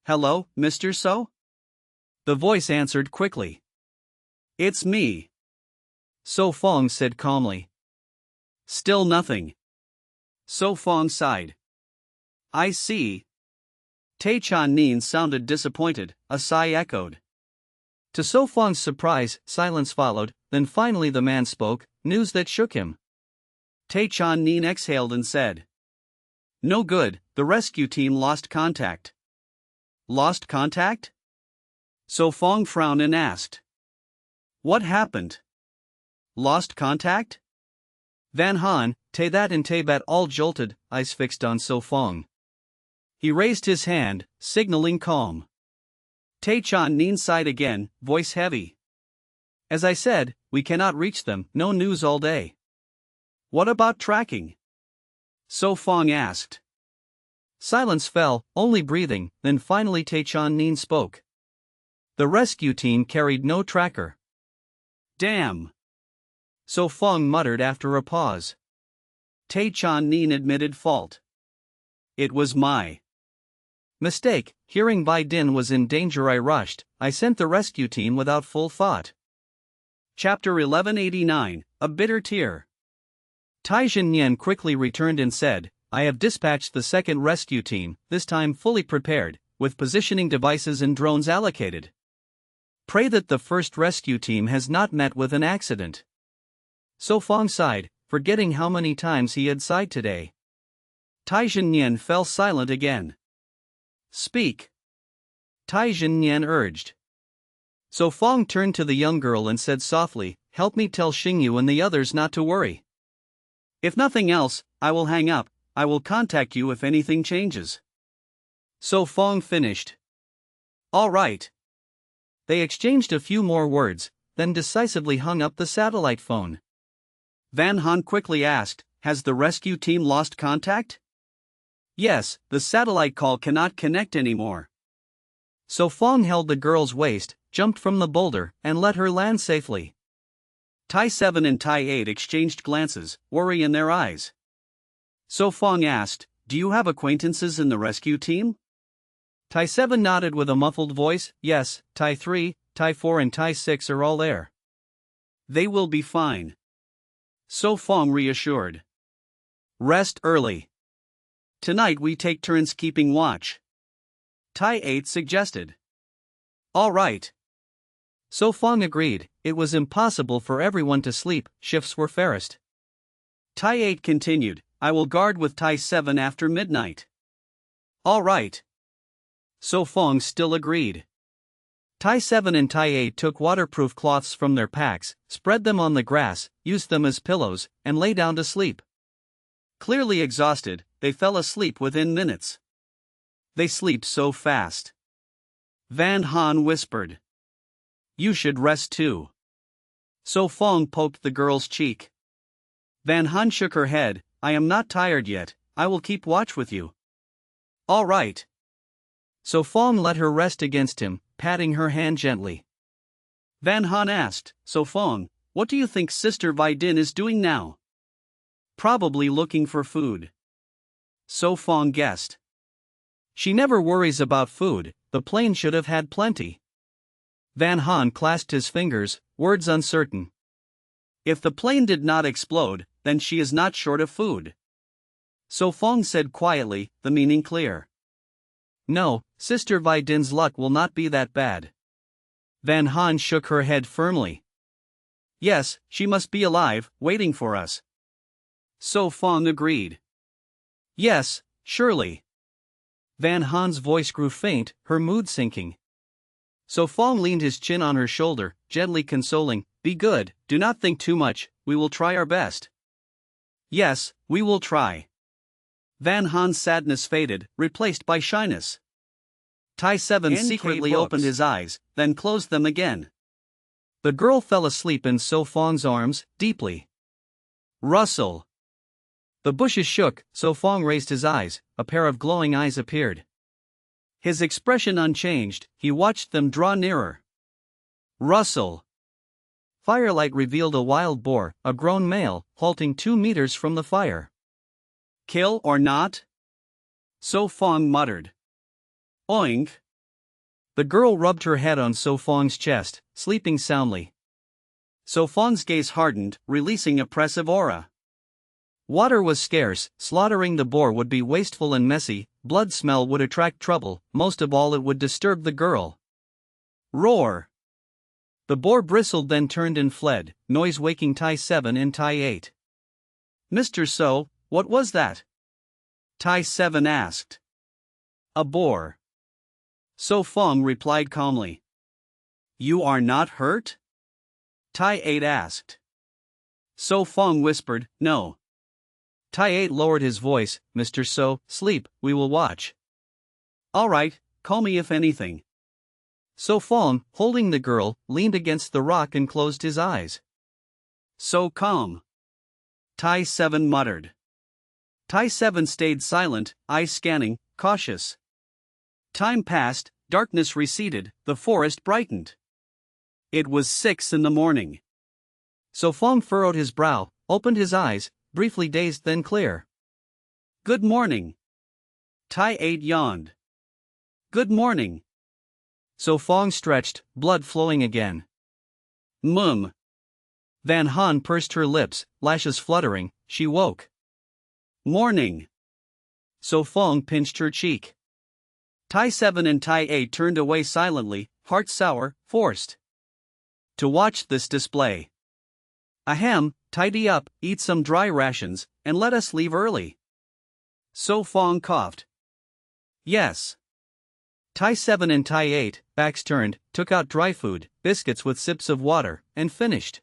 Hello, Mr. So? The voice answered quickly. It's me. So Fong said calmly. Still nothing. So Fong sighed. I see. Tay Chan Nin sounded disappointed, a sigh echoed. To So Fong's surprise, silence followed, then finally the man spoke, news that shook him. Tai Chan Nin exhaled and said, "No good, the rescue team lost contact." Lost contact? So Fong frowned and asked, "What happened?" Lost contact? Van Han, Tai That and Tai Bat all jolted, eyes fixed on So Fong. He raised his hand, signaling calm. Tai Chan Nin sighed again, voice heavy. "As I said, we cannot reach them, no news all day." "What about tracking?" So Fong asked. Silence fell, only breathing, then finally Tai Chan Nin spoke. "The rescue team carried no tracker." "Damn." So Fong muttered after a pause. Tai Chan Nin admitted fault. "It was my mistake. Hearing Bai Din was in danger, I rushed. I sent the rescue team without full thought." Chapter 1189, A Bitter Tear. Tai Jinyan quickly returned and said, "I have dispatched the second rescue team, this time fully prepared, with positioning devices and drones allocated. Pray that the first rescue team has not met with an accident." So Fong sighed, forgetting how many times he had sighed today. Tai Jinyan fell silent again. "Speak," Tai Jinyan urged. So Fong turned to the young girl and said softly, "Help me tell Xingyu and the others not to worry. If nothing else, I will hang up. I will contact you if anything changes." So Fong finished. "All right." They exchanged a few more words, then decisively hung up the satellite phone. Van Han quickly asked, "Has the rescue team lost contact?" "Yes, the satellite call cannot connect anymore." So Fong held the girl's waist, jumped from the boulder, and let her land safely. Tai 7 and Tai 8 exchanged glances, worry in their eyes. So Fong asked, "Do you have acquaintances in the rescue team?" Tai 7 nodded with a muffled voice, "Yes, Tai 3, Tai 4 and Tai 6 are all there." "They will be fine." So Fong reassured. "Rest early. Tonight we take turns keeping watch," Tai 8 suggested. "All right." So Fong agreed. It was impossible for everyone to sleep, shifts were fairest. Tai 8 continued, "I will guard with Tai 7 after midnight." "All right." So Fong still agreed. Tai 7 and Tai 8 took waterproof cloths from their packs, spread them on the grass, used them as pillows, and lay down to sleep. Clearly exhausted, they fell asleep within minutes. "They sleep so fast," Van Han whispered. "You should rest too." So Fong poked the girl's cheek. Van Han shook her head, "I am not tired yet, I will keep watch with you." "All right." So Fong let her rest against him, patting her hand gently. Van Han asked, "So Fong, what do you think Sister Bai Din is doing now?" "Probably looking for food." So Fong guessed. "She never worries about food, the plane should have had plenty." Van Han clasped his fingers, words uncertain. "If the plane did not explode, then she is not short of food." So Fong said quietly, the meaning clear. "No, Sister Bai Din's luck will not be that bad." Van Han shook her head firmly. "Yes, she must be alive, waiting for us." So Fong agreed. "Yes, surely." Van Han's voice grew faint, her mood sinking. So Fong leaned his chin on her shoulder, gently consoling, "Be good, do not think too much, we will try our best." "Yes, we will try." Van Han's sadness faded, replaced by shyness. Tai 7 secretly opened his eyes, then closed them again. The girl fell asleep in So Fong's arms, deeply. Rustle. The bushes shook, So Fong raised his eyes, a pair of glowing eyes appeared. His expression unchanged, he watched them draw nearer. Rustle. Firelight revealed a wild boar, a grown male, halting 2 meters from the fire. "Kill or not?" So Fong muttered. "Oink." The girl rubbed her head on So Fong's chest, sleeping soundly. So Fong's gaze hardened, releasing oppressive aura. Water was scarce, slaughtering the boar would be wasteful and messy, blood smell would attract trouble, most of all it would disturb the girl. Roar. The boar bristled, then turned and fled, noise waking Tai 7 and Tai 8. "Mr. So, what was that?" Tai 7 asked. "A boar." So Fong replied calmly. "You are not hurt?" Tai 8 asked. So Fong whispered, "No." Tai 8 lowered his voice, "Mr. So, sleep, we will watch." "All right, call me if anything." So Fong, holding the girl, leaned against the rock and closed his eyes. "So calm," Tai 7 muttered. Tai 7 stayed silent, eyes scanning, cautious. Time passed, darkness receded, the forest brightened. It was 6 in the morning. So Fong furrowed his brow, opened his eyes, briefly dazed then clear. "Good morning." Tai 8 yawned. "Good morning." So Fong stretched, blood flowing again. "Mum." Van Han pursed her lips, lashes fluttering, she woke. "Morning." So Fong pinched her cheek. Tai 7 and Tai 8 turned away silently, hearts sour, forced to watch this display. "Ahem, tidy up, eat some dry rations, and let us leave early." So Fong coughed. "Yes." Tai 7 and Tai 8, backs turned, took out dry food, biscuits with sips of water, and finished.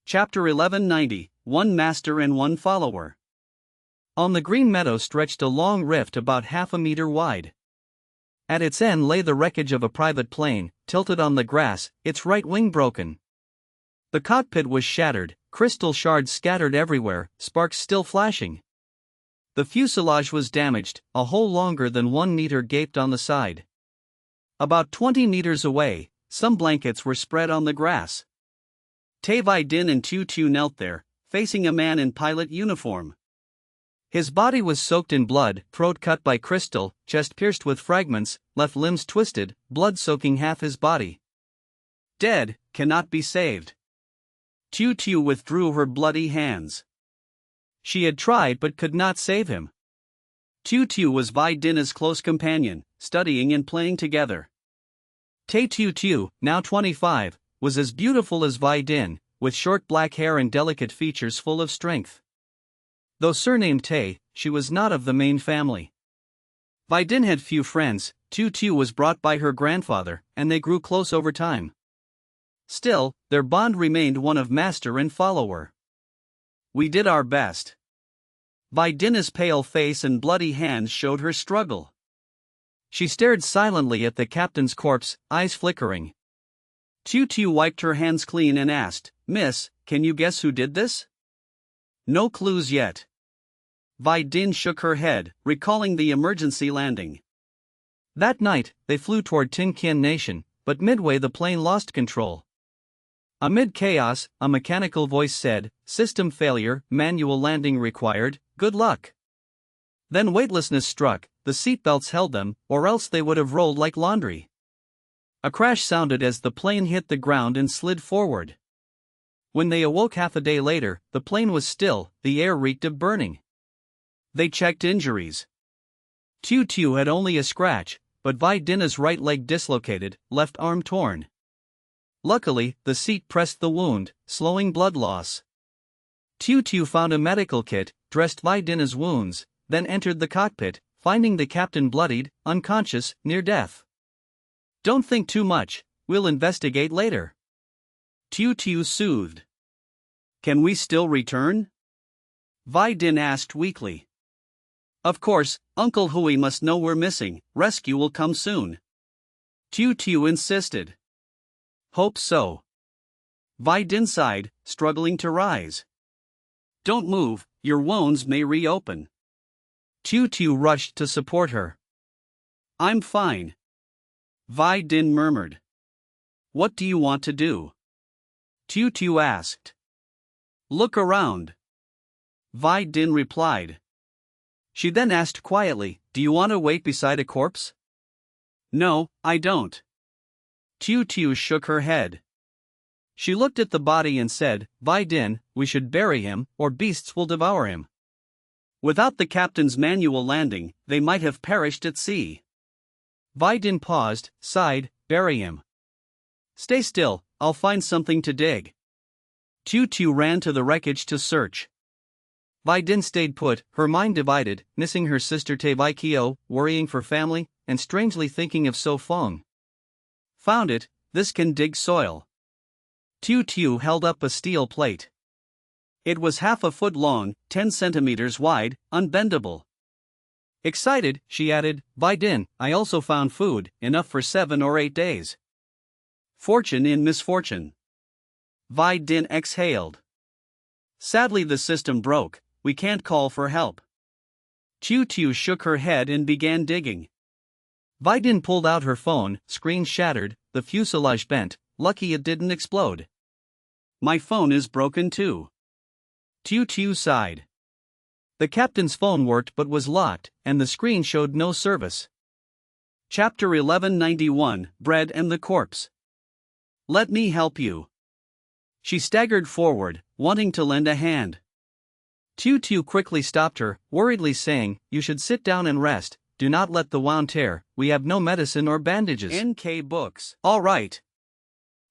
Chapter 1190, One Master and One Follower. On the green meadow stretched a long rift about half a meter wide. At its end lay the wreckage of a private plane, tilted on the grass, its right wing broken. The cockpit was shattered, crystal shards scattered everywhere, sparks still flashing. The fuselage was damaged, a hole longer than 1 meter gaped on the side. About 20 meters away, some blankets were spread on the grass. Tai Din and Tu Tu knelt there, facing a man in pilot uniform. His body was soaked in blood, throat cut by crystal, chest pierced with fragments, left limbs twisted, blood soaking half his body. "Dead, cannot be saved." Tu Tu withdrew her bloody hands. She had tried but could not save him. Tu Tu was Vi Din's close companion, studying and playing together. Tai Tu Tu, now 25, was as beautiful as Vi Din, with short black hair and delicate features full of strength. Though surnamed Tai, she was not of the main family. Vi Din had few friends. Tu Tu was brought by her grandfather, and they grew close over time. Still, their bond remained one of master and follower. "We did our best." Vi Din's pale face and bloody hands showed her struggle. She stared silently at the captain's corpse, eyes flickering. Tu Tu wiped her hands clean and asked, "Miss, can you guess who did this?" "No clues yet." Vi Din shook her head, recalling the emergency landing. That night, they flew toward Tin Kin Nation, but midway the plane lost control. Amid chaos, a mechanical voice said, "System failure, manual landing required, good luck." Then weightlessness struck, the seatbelts held them, or else they would have rolled like laundry. A crash sounded as the plane hit the ground and slid forward. When they awoke half a day later, the plane was still, the air reeked of burning. They checked injuries. Tu Tu had only a scratch, but Vi Din's right leg dislocated, left arm torn. Luckily, the seat pressed the wound, slowing blood loss. Tu Tu found a medical kit, dressed Vi Din's wounds, then entered the cockpit, finding the captain bloodied, unconscious, near death. "Don't think too much, we'll investigate later." Tu Tu soothed. "Can we still return?" Vi Din asked weakly. "Of course, Uncle Hui must know we're missing, rescue will come soon." Tu Tu insisted. "Hope so." Vi Din sighed, struggling to rise. "Don't move, your wounds may reopen." Tu Tu rushed to support her. "I'm fine." Vi Din murmured. "What do you want to do?" Tu Tu asked. "Look around." Vi Din replied. She then asked quietly, "Do you want to wait beside a corpse?" "No, I don't." Tu Tu shook her head. She looked at the body and said, "Vi Din, we should bury him, or beasts will devour him." Without the captain's manual landing, they might have perished at sea. Vi Din paused, sighed, "Bury him." "Stay still, I'll find something to dig. Tu ran to the wreckage to search. Vi Din stayed put, her mind divided, missing her sister Te Vi Kyo, worrying for family, and strangely thinking of So Fong. Found it, this can dig soil. Tu held up a steel plate. It was half a foot long, 10 centimeters wide, unbendable. Excited, she added, Vi Din, I also found food, enough for 7 or 8 days. Fortune in misfortune. Vi Din exhaled. Sadly, the system broke, we can't call for help. Tu shook her head and began digging. Vi Din pulled out her phone, screen shattered, the fuselage bent, lucky it didn't explode. My phone is broken too. Tu sighed. The captain's phone worked but was locked, and the screen showed no service. Chapter 1191, Bread and the Corpse. Let me help you. She staggered forward, wanting to lend a hand. Tu quickly stopped her, worriedly saying, You should sit down and rest, do not let the wound tear, we have no medicine or bandages. NK Books. All right.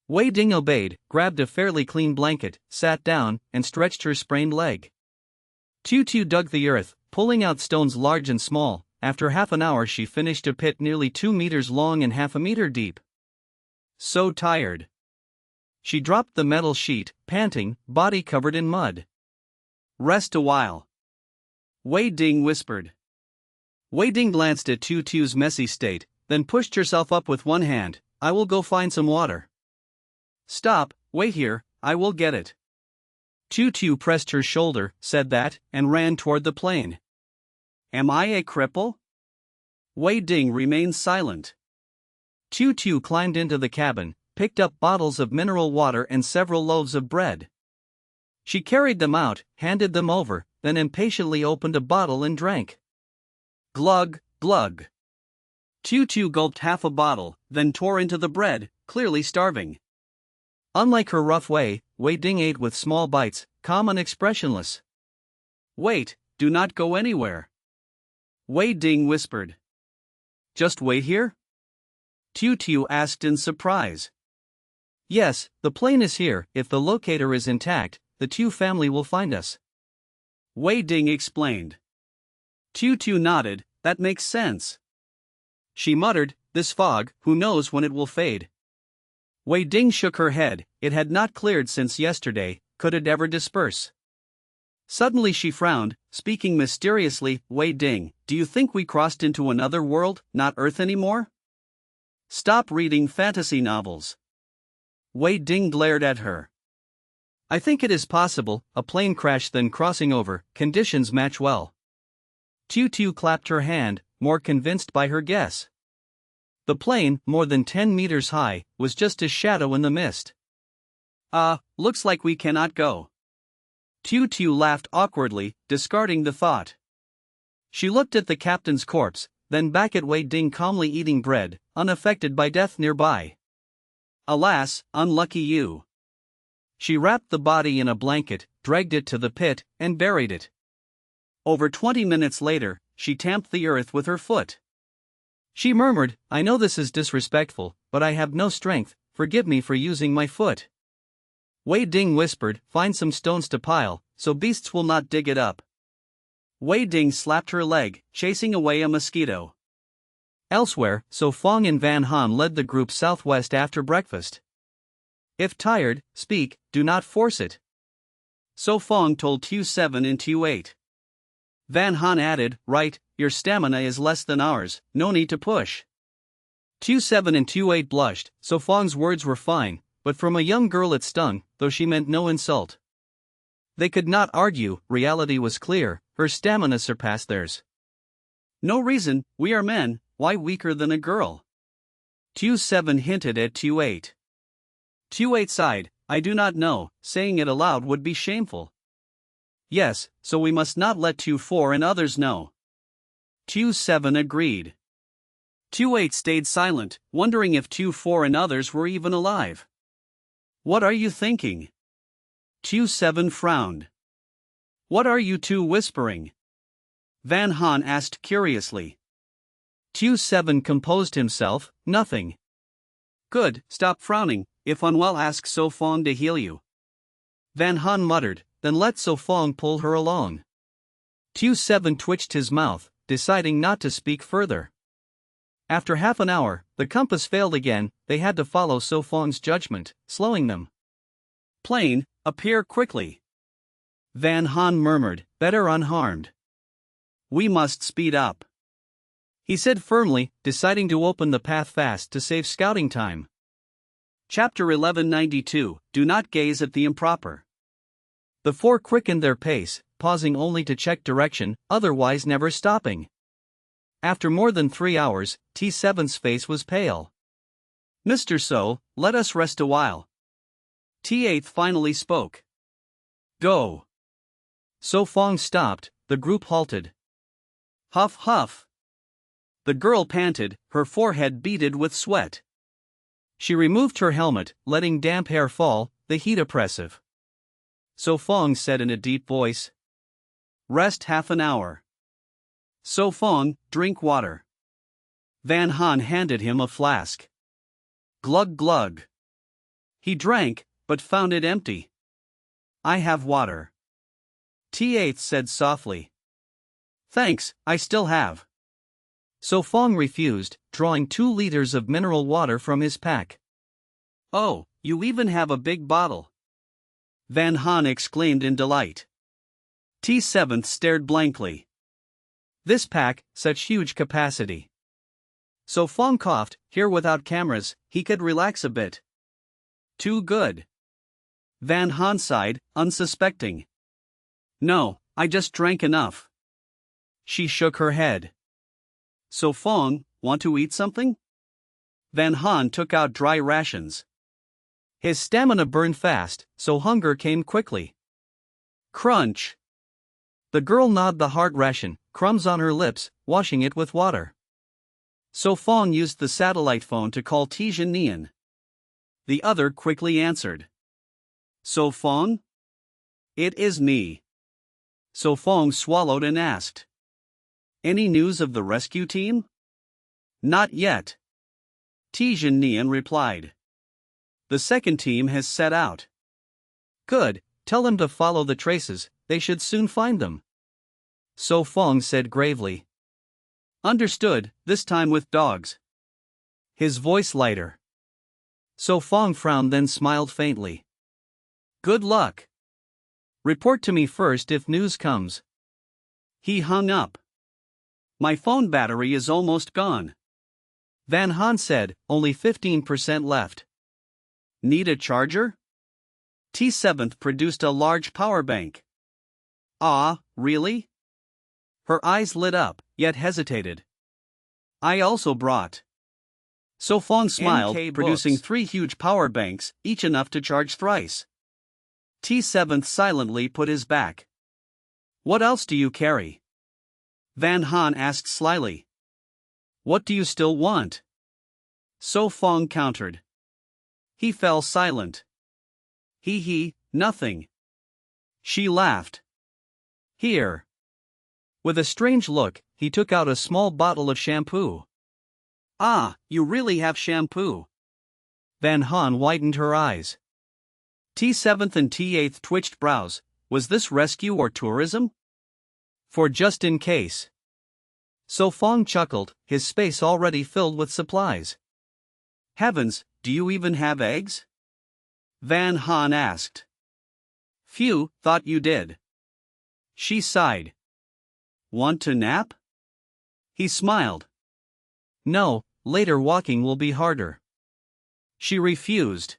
Wei Ding obeyed, grabbed a fairly clean blanket, sat down, and stretched her sprained leg. Tu dug the earth, pulling out stones large and small. After half an hour she finished a pit nearly 2 meters long and half a meter deep. So tired. She dropped the metal sheet, panting, body covered in mud. Rest a while. Wei Ding whispered. Wei Ding glanced at Tu's messy state, then pushed herself up with one hand. I will go find some water. Stop, wait here, I will get it. Tu pressed her shoulder, said that, and ran toward the plane. Am I a cripple? Wei Ding remained silent. Tu climbed into the cabin, picked up bottles of mineral water and several loaves of bread. She carried them out, handed them over, then impatiently opened a bottle and drank. Glug, glug. Tu gulped half a bottle, then tore into the bread, clearly starving. Unlike her rough way, Wei Ding ate with small bites, calm and expressionless. Wait, do not go anywhere. Wei Ding whispered. Just wait here? Tu asked in surprise. Yes, the plane is here, if the locator is intact, the Tu family will find us. Wei Ding explained. Tu nodded, that makes sense. She muttered, this fog, who knows when it will fade. Wei Ding shook her head, it had not cleared since yesterday, could it ever disperse? Suddenly she frowned, speaking mysteriously, Wei Ding, do you think we crossed into another world, not Earth anymore? Stop reading fantasy novels. Wei Ding glared at her. I think it is possible, a plane crash then crossing over, conditions match well. Tu clapped her hand, more convinced by her guess. The plane, more than 10 meters high, was just a shadow in the mist. Looks like we cannot go. Tu laughed awkwardly, discarding the thought. She looked at the captain's corpse, then back at Wei Ding calmly eating bread, unaffected by death nearby. Alas, unlucky you. She wrapped the body in a blanket, dragged it to the pit, and buried it. Over 20 minutes later, she tamped the earth with her foot. She murmured, I know this is disrespectful, but I have no strength, forgive me for using my foot. Wei Ding whispered, find some stones to pile, so beasts will not dig it up. Wei Ding slapped her leg, chasing away a mosquito. Elsewhere, So Fong and Van Han led the group southwest after breakfast. If tired, speak, do not force it. So Fong told Tu7 and Tu8. Van Han added, right, your stamina is less than ours, no need to push. Tu7 and Tu8 blushed, So Fong's words were fine, but from a young girl it stung, though she meant no insult. They could not argue, reality was clear, her stamina surpassed theirs. No reason, we are men, why weaker than a girl? Tu7 hinted at Tu8. Tu8 sighed, I do not know, saying it aloud would be shameful. Yes, so we must not let Tu4 and others know. Tu7 agreed. Tu8 stayed silent, wondering if Tu4 and others were even alive. What are you thinking? Tu7 frowned. What are you two whispering? Van Han asked curiously. Tu7 composed himself, nothing. Good, stop frowning, If unwell, ask So Fong to heal you. Van Han muttered, then let So Fong pull her along. Tu-7 twitched his mouth, deciding not to speak further. After half an hour, the compass failed again. They had to follow So Fong's judgment, slowing them. Plane, appear quickly. Van Han murmured, better unharmed. We must speed up, he said firmly, deciding to open the path fast to save scouting time. Chapter 1192, Do Not Gaze at the Improper. The four quickened their pace, pausing only to check direction, otherwise never stopping. After more than 3 hours, T7's face was pale. Mr. So, let us rest a while. T8 finally spoke. Go. So Fong stopped, the group halted. Huff huff. The girl panted, her forehead beaded with sweat. She removed her helmet, letting damp hair fall, the heat oppressive. So Fong said in a deep voice. Rest half an hour. So Fong, drink water. Van Han handed him a flask. Glug glug. He drank, but found it empty. I have water. T8 said softly. Thanks, I still have. So Fong refused, drawing 2 liters of mineral water from his pack. Oh, you even have a big bottle. Van Han exclaimed in delight. T7 stared blankly. This pack, such huge capacity. So Fong coughed, here without cameras, he could relax a bit. Too good. Van Han sighed, unsuspecting. No, I just drank enough. She shook her head. So Fong, want to eat something? Van Han took out dry rations. His stamina burned fast, so hunger came quickly. Crunch. The girl gnawed the hard ration, crumbs on her lips, washing it with water. So Fong used the satellite phone to call Tijanian. The other quickly answered. So Fong? It is me. So Fong swallowed and asked. Any news of the rescue team? Not yet. Tijanian replied. The second team has set out. Good, tell them to follow the traces, they should soon find them. So Fong said gravely. Understood, this time with dogs. His voice lighter. So Fong frowned then smiled faintly. Good luck. Report to me first if news comes. He hung up. My phone battery is almost gone. Van Han said, only 15% left. Need a charger? T7 produced a large power bank. Ah, really? Her eyes lit up, yet hesitated. I also brought. So Fong smiled, producing 3 huge power banks, each enough to charge thrice. T7 silently put his back. What else do you carry? Van Han asked slyly. What do you still want? So Fong countered. He fell silent. Nothing. She laughed. Here. With a strange look, he took out a small bottle of shampoo. Ah, you really have shampoo. Van Han widened her eyes. T7 and T8 twitched brows. Was this rescue or tourism? For just in case. So Fong chuckled, his space already filled with supplies. Heavens, do you even have eggs? Van Han asked. Phew, thought you did. She sighed. Want to nap? He smiled. No, later walking will be harder. She refused.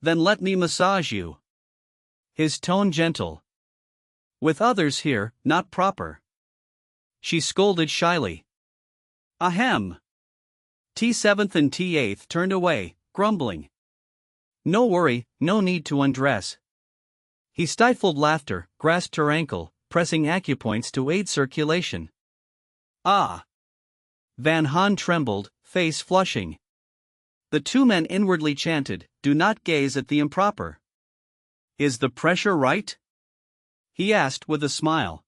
Then let me massage you. His tone gentle. With others here, not proper. She scolded shyly. Ahem. T7 and T8 turned away, grumbling. No worry, no need to undress. He stifled laughter, grasped her ankle, pressing acupoints to aid circulation. Ah! Van Han trembled, face flushing. The 2 men inwardly chanted, do not gaze at the improper. Is the pressure right? He asked with a smile.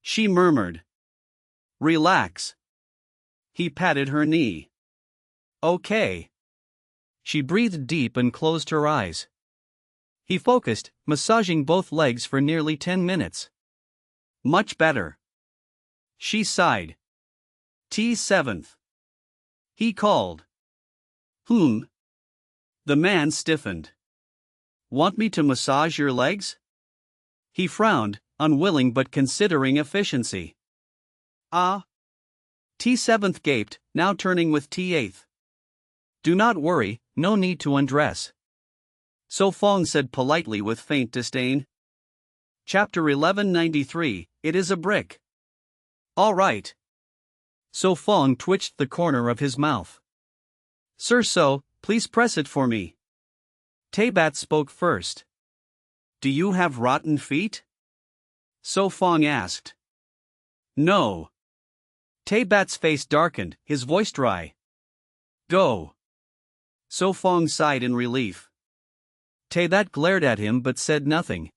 She murmured. Relax. He patted her knee. Okay. She breathed deep and closed her eyes. He focused, massaging both legs for nearly 10 minutes. Much better. She sighed. T7th. He called. The man stiffened. Want me to massage your legs? He frowned, unwilling but considering efficiency. T7th gaped, now turning with T8th. Do not worry, no need to undress. So Fong said politely with faint disdain. Chapter 1193, It is a brick. All right. So Fong twitched the corner of his mouth. Sir So, please press it for me. Taybat spoke first. Do you have rotten feet? So Fong asked. No. Taybat's face darkened, his voice dry. Go. So Fong sighed in relief. Taybat glared at him but said nothing.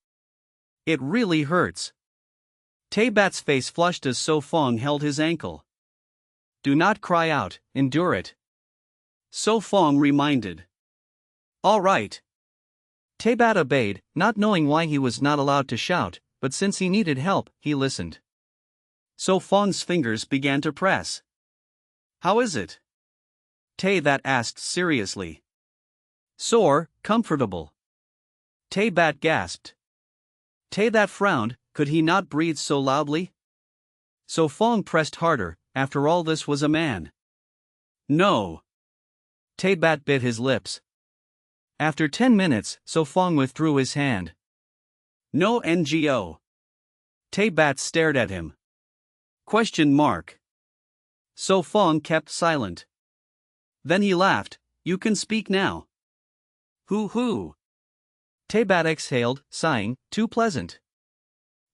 It really hurts. Taybat's face flushed as So Fong held his ankle. Do not cry out, endure it. So Fong reminded. All right. Taybat obeyed, not knowing why he was not allowed to shout, but since he needed help, he listened. So Fong's fingers began to press. How is it? Taybat asked seriously. Sore, comfortable. Taybat gasped. Taybat frowned, could he not breathe so loudly? So Fong pressed harder, after all this was a man. No. Taybat bit his lips. After 10 minutes, So Fong withdrew his hand. No NGO. Taybat stared at him. Question mark. So Fong kept silent. Then he laughed, you can speak now. Hoo. Taybat exhaled, sighing, too pleasant.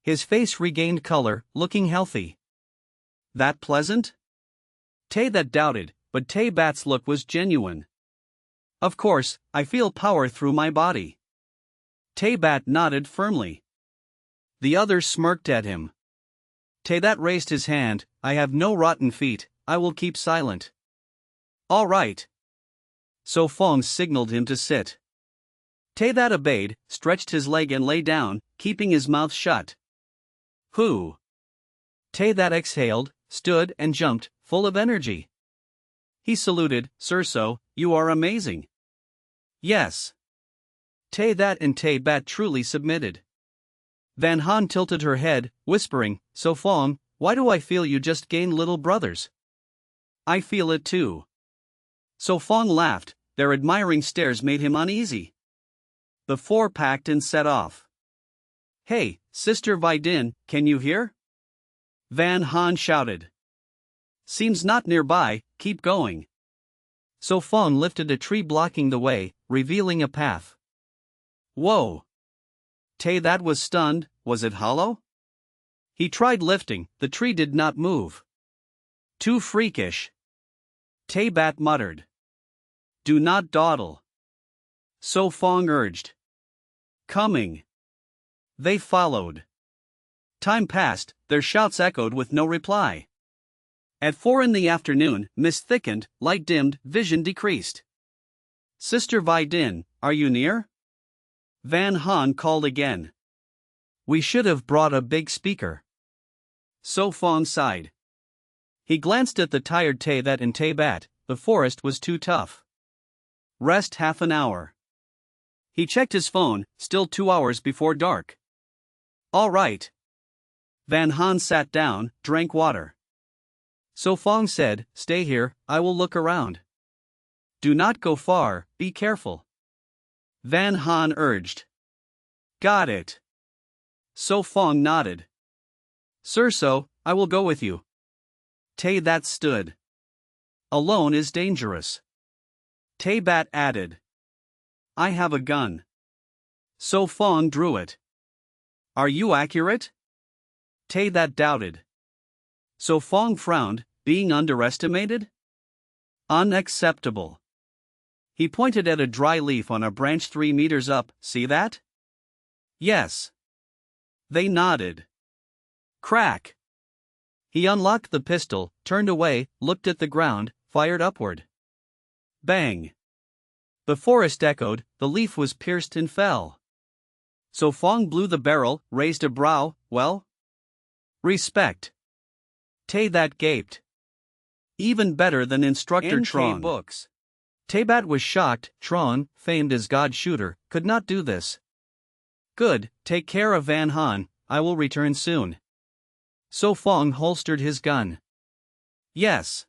His face regained color, looking healthy. That pleasant? Taybat doubted, but Taybat's look was genuine. Of course, I feel power through my body. Taybat nodded firmly. The other smirked at him. Taybat raised his hand, I have no rotten feet, I will keep silent. All right. So Fong signaled him to sit. Taybat obeyed, stretched his leg and lay down, keeping his mouth shut. Who? Taybat exhaled, stood and jumped, full of energy. He saluted, Sir So, you are amazing. Yes. Taybat and Taybat truly submitted. Van Han tilted her head, whispering, So Fong, why do I feel you just gained little brothers? I feel it too. So Fong laughed, their admiring stares made him uneasy. The four packed and set off. Hey, Sister Vidin, can you hear? Van Han shouted. Seems not nearby, keep going. So Fong lifted a tree blocking the way, revealing a path. Whoa! Taybat was stunned, was it hollow? He tried lifting, the tree did not move. Too freakish. Taybat muttered. Do not dawdle. So Fong urged. Coming. They followed. Time passed, their shouts echoed with no reply. At 4 p.m, mist thickened, light dimmed, vision decreased. Sister Vidin, are you near? Van Han called again. We should have brought a big speaker. So Fong sighed. He glanced at the tired Taybat and Taybat, the forest was too tough. Rest half an hour. He checked his phone, still 2 hours before dark. All right. Van Han sat down, drank water. So Fong said, stay here, I will look around. Do not go far, be careful. Van Han urged. Got it. So Fong nodded. Sir So, I will go with you. Taybat stood. Alone is dangerous. Taybat added. I have a gun. So Fong drew it. Are you accurate? Taybat doubted. So Fong frowned, being underestimated? Unacceptable. He pointed at a dry leaf on a branch 3 meters up, see that? Yes. They nodded. Crack. He unlocked the pistol, turned away, looked at the ground, fired upward. Bang. The forest echoed, the leaf was pierced and fell. So Fong blew the barrel, raised a brow, well? Respect. Tay that gaped. Even better than Instructor NK Tron. Books. Taybat was shocked. Tron, famed as God Shooter, could not do this. Good, take care of Van Han, I will return soon. So Fong holstered his gun. Yes.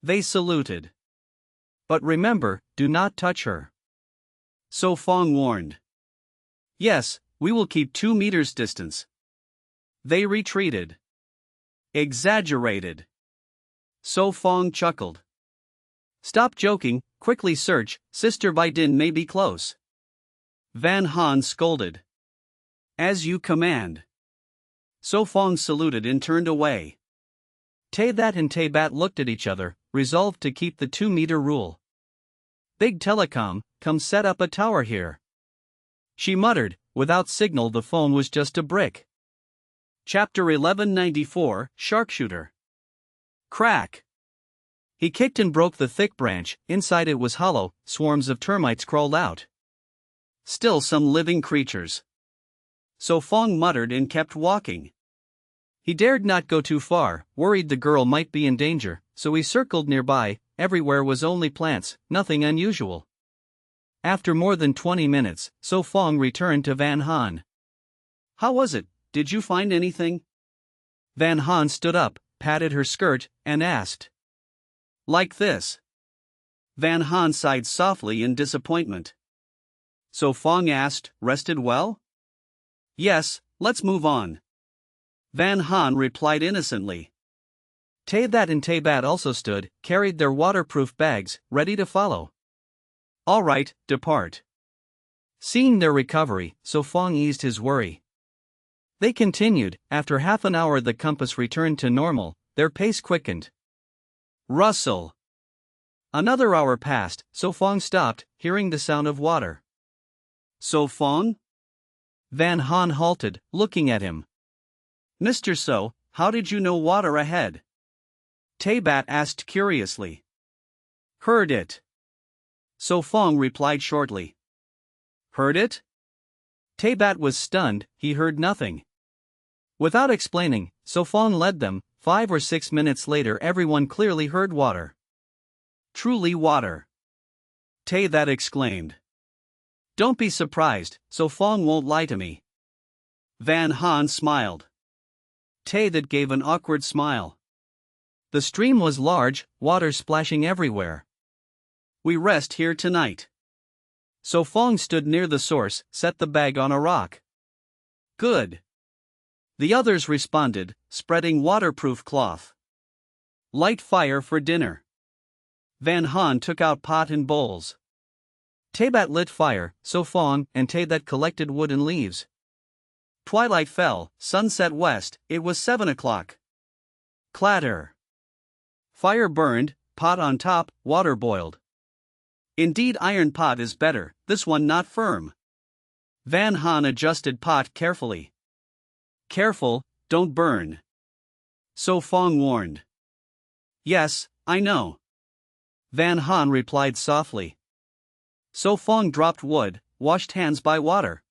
They saluted. But remember, do not touch her. So Fong warned. Yes, we will keep 2 meters distance. They retreated. Exaggerated. So Fong chuckled. Stop joking, quickly search, Sister Baidin may be close. Van Han scolded. As you command. So Fong saluted and turned away. Taybat and Taybat looked at each other, resolved to keep the 2-meter rule. Big Telecom, come set up a tower here. She muttered, without signal the phone was just a brick. Chapter 1194, Sharpshooter. Crack. He kicked and broke the thick branch, inside it was hollow, swarms of termites crawled out. Still some living creatures. So Fong muttered and kept walking. He dared not go too far, worried the girl might be in danger, so he circled nearby. Everywhere was only plants, nothing unusual. After more than 20 minutes, So Fong returned to Van Han. How was it? Did you find anything? Van Han stood up, patted her skirt, and asked. Like this. Van Han sighed softly in disappointment. So Fong asked, rested well? Yes, let's move on. Van Han replied innocently. Taybat and Taybat also stood, carried their waterproof bags, ready to follow. All right, depart. Seeing their recovery, So Fong eased his worry. They continued. After half an hour the compass returned to normal, their pace quickened. Rustle. Another hour passed, So Fong stopped, hearing the sound of water. So Fong? Van Han halted, looking at him. Mr. So, how did you know water ahead? Taybat asked curiously. Heard it. So Fong replied shortly. Heard it? Taybat was stunned, he heard nothing. Without explaining, So Fong led them. 5 or 6 minutes later everyone clearly heard water. Truly water. Taybat exclaimed. Don't be surprised, So Fong won't lie to me. Van Han smiled. Taybat gave an awkward smile. The stream was large, water splashing everywhere. We rest here tonight. So Fong stood near the source, set the bag on a rock. Good. The others responded, spreading waterproof cloth. Light fire for dinner. Van Han took out pot and bowls. Taybat lit fire, So Fong and Taybat collected wood and leaves. Twilight fell, sunset west, it was 7 o'clock. Clatter. Fire burned, pot on top, water boiled. Indeed, iron pot is better, this one not firm. Van Han adjusted pot carefully. Careful, don't burn. So Fong warned. Yes, I know. Van Han replied softly. So Fong dropped wood, washed hands by water.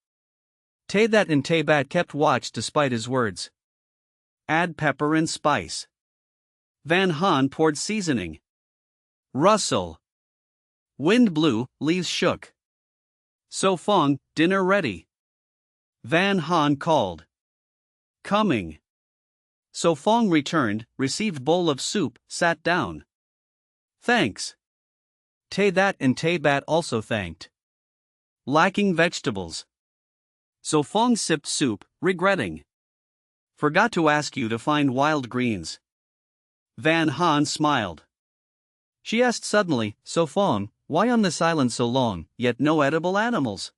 Taybat and Taybat kept watch despite his words. Add pepper and spice. Van Han poured seasoning. Rustle. Wind blew, leaves shook. So Fong, dinner ready. Van Han called. Coming. So Fong returned, received bowl of soup, sat down. Thanks. Taybat and Taybat also thanked. Lacking vegetables. So Fong sipped soup, regretting. Forgot to ask you to find wild greens. Van Han smiled. She asked suddenly, So Fong, why on this island so long, yet no edible animals?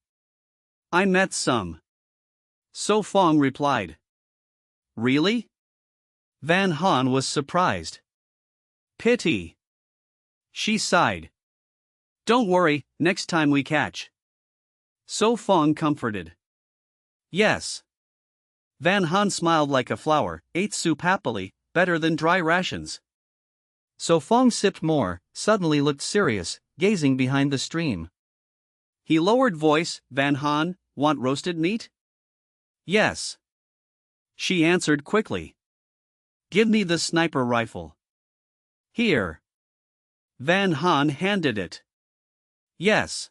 I met some. So Fong replied. Really? Van Han was surprised. Pity. She sighed. Don't worry, next time we catch. So Fong comforted. Yes. Van Han smiled like a flower, ate soup happily, better than dry rations. So Fong sipped more, suddenly looked serious, gazing behind the stream. He lowered voice, Van Han, want roasted meat? Yes. She answered quickly. Give me the sniper rifle. Here. Van Han handed it. Yes.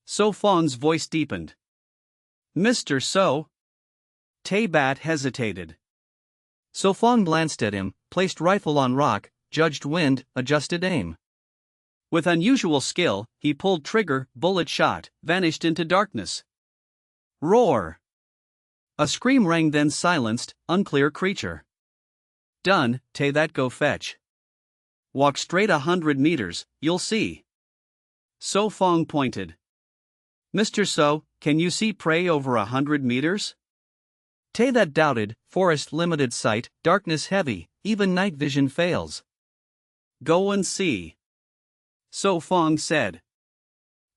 So Fong's voice deepened. Mr. So? Tay-Bat hesitated. So Fong glanced at him, placed rifle on rock, judged wind, adjusted aim. With unusual skill, he pulled trigger, bullet shot, vanished into darkness. Roar! A scream rang, then silenced, unclear creature. Done, Tay, that go fetch. Walk straight 100 meters, you'll see. So Fong pointed. Mr. So, can you see prey over 100 meters? Tay that doubted, forest limited sight, darkness heavy, even night vision fails. Go and see. So Fong said.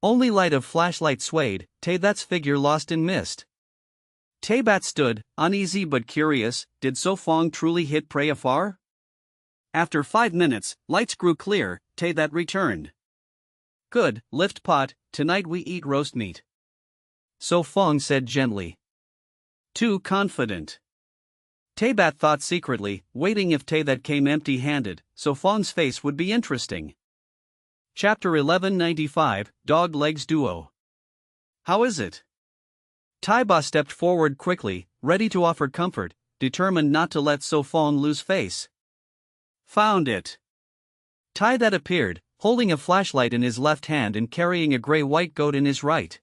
Only light of flashlight swayed, Tay that's figure lost in mist. Tay-Bat stood, uneasy but curious, did So Fong truly hit prey afar? After 5 minutes, lights grew clear, Tay that returned. Good, lift pot, tonight we eat roast meat. So Fong said gently. Too confident. Tay-Bat thought secretly, waiting if Tay that came empty-handed, so Fong's face would be interesting. Chapter 1195, Dog Legs Duo. How is it? Tai-Ba stepped forward quickly, ready to offer comfort, determined not to let So Fong lose face. Found it. Tai that appeared, holding a flashlight in his left hand and carrying a gray-white goat in his right.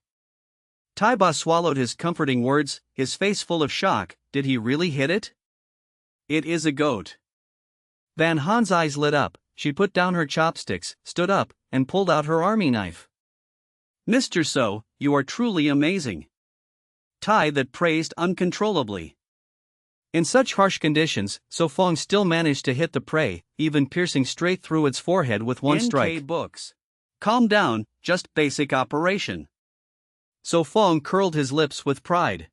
Tai-Ba swallowed his comforting words, his face full of shock. Did he really hit it? It is a goat. Van Han's eyes lit up, she put down her chopsticks, stood up, and pulled out her army knife. Mr. So, you are truly amazing. Tai that praised uncontrollably. In such harsh conditions, So Fong still managed to hit the prey, even piercing straight through its forehead with one strike. NK books. Calm down, just basic operation. So Fong curled his lips with pride.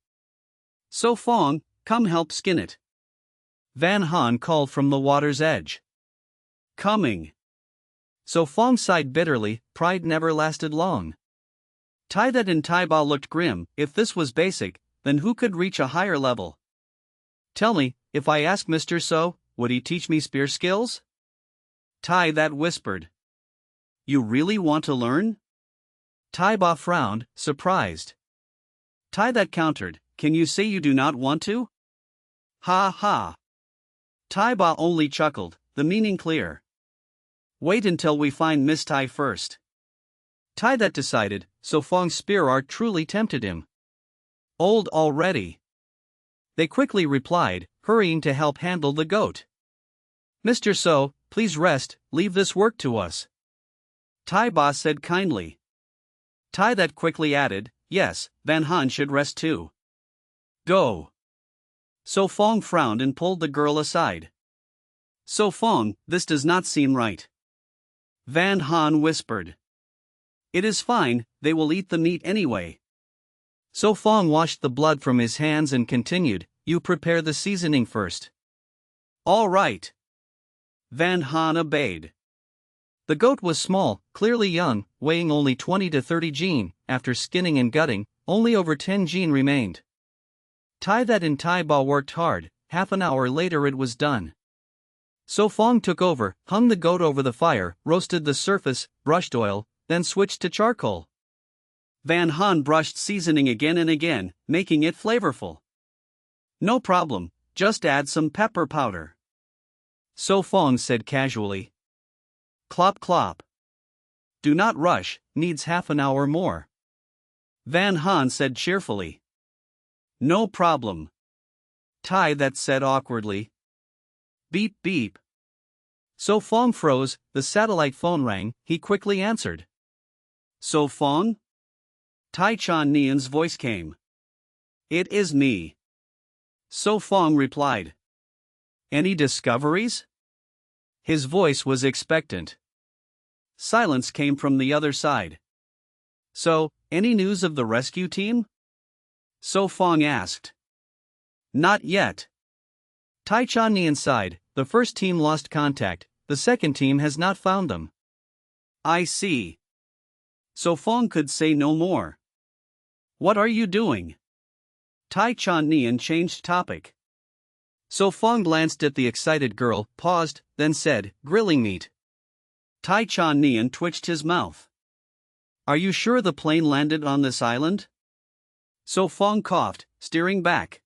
So Fong, come help skin it. Van Han called from the water's edge. Coming. So Fong sighed bitterly, pride never lasted long. Tai that and Tai-Ba looked grim. If this was basic, then who could reach a higher level? Tell me, if I ask Mr. So, would he teach me spear skills? Tai that whispered. You really want to learn? Tai-Ba frowned, surprised. Tai that countered, can you say you do not want to? Ha ha. Tai-Ba only chuckled, the meaning clear. Wait until we find Miss Tai first. Tai that decided, So Fong's spear art truly tempted him. Old already. They quickly replied, hurrying to help handle the goat. Mr. So, please rest, leave this work to us. Tai-Ba said kindly. Tai that quickly added, yes, Van Han should rest too. Go. So Fong frowned and pulled the girl aside. So Fong, this does not seem right. Van Han whispered. It is fine, they will eat the meat anyway. So Fong washed the blood from his hands and continued, you prepare the seasoning first. All right. Van Han obeyed. The goat was small, clearly young, weighing only 20 to 30 jin. After skinning and gutting, only over 10 jin remained. Tai that and Tai-Ba worked hard, half an hour later it was done. So Fong took over, hung the goat over the fire, roasted the surface, brushed oil, then switched to charcoal. Van Han brushed seasoning again and again, making it flavorful. No problem, just add some pepper powder. So Fong said casually. Clop clop. Do not rush, needs half an hour more. Van Han said cheerfully. No problem. Tai that said awkwardly. Beep beep. So Fong froze, the satellite phone rang, he quickly answered. So Fong? Tai Chan Nian's voice came. It is me. So Fong replied. Any discoveries? His voice was expectant. Silence came from the other side. So, any news of the rescue team? So Fong asked. Not yet. Tai Chan Nian sighed, the first team lost contact, the second team has not found them. I see. So Fong could say no more. What are you doing? Tai Chan Nian changed topic. So Fong glanced at the excited girl, paused, then said, grilling meat. Tai Chan Nian twitched his mouth. Are you sure the plane landed on this island? So Fong coughed, steering back.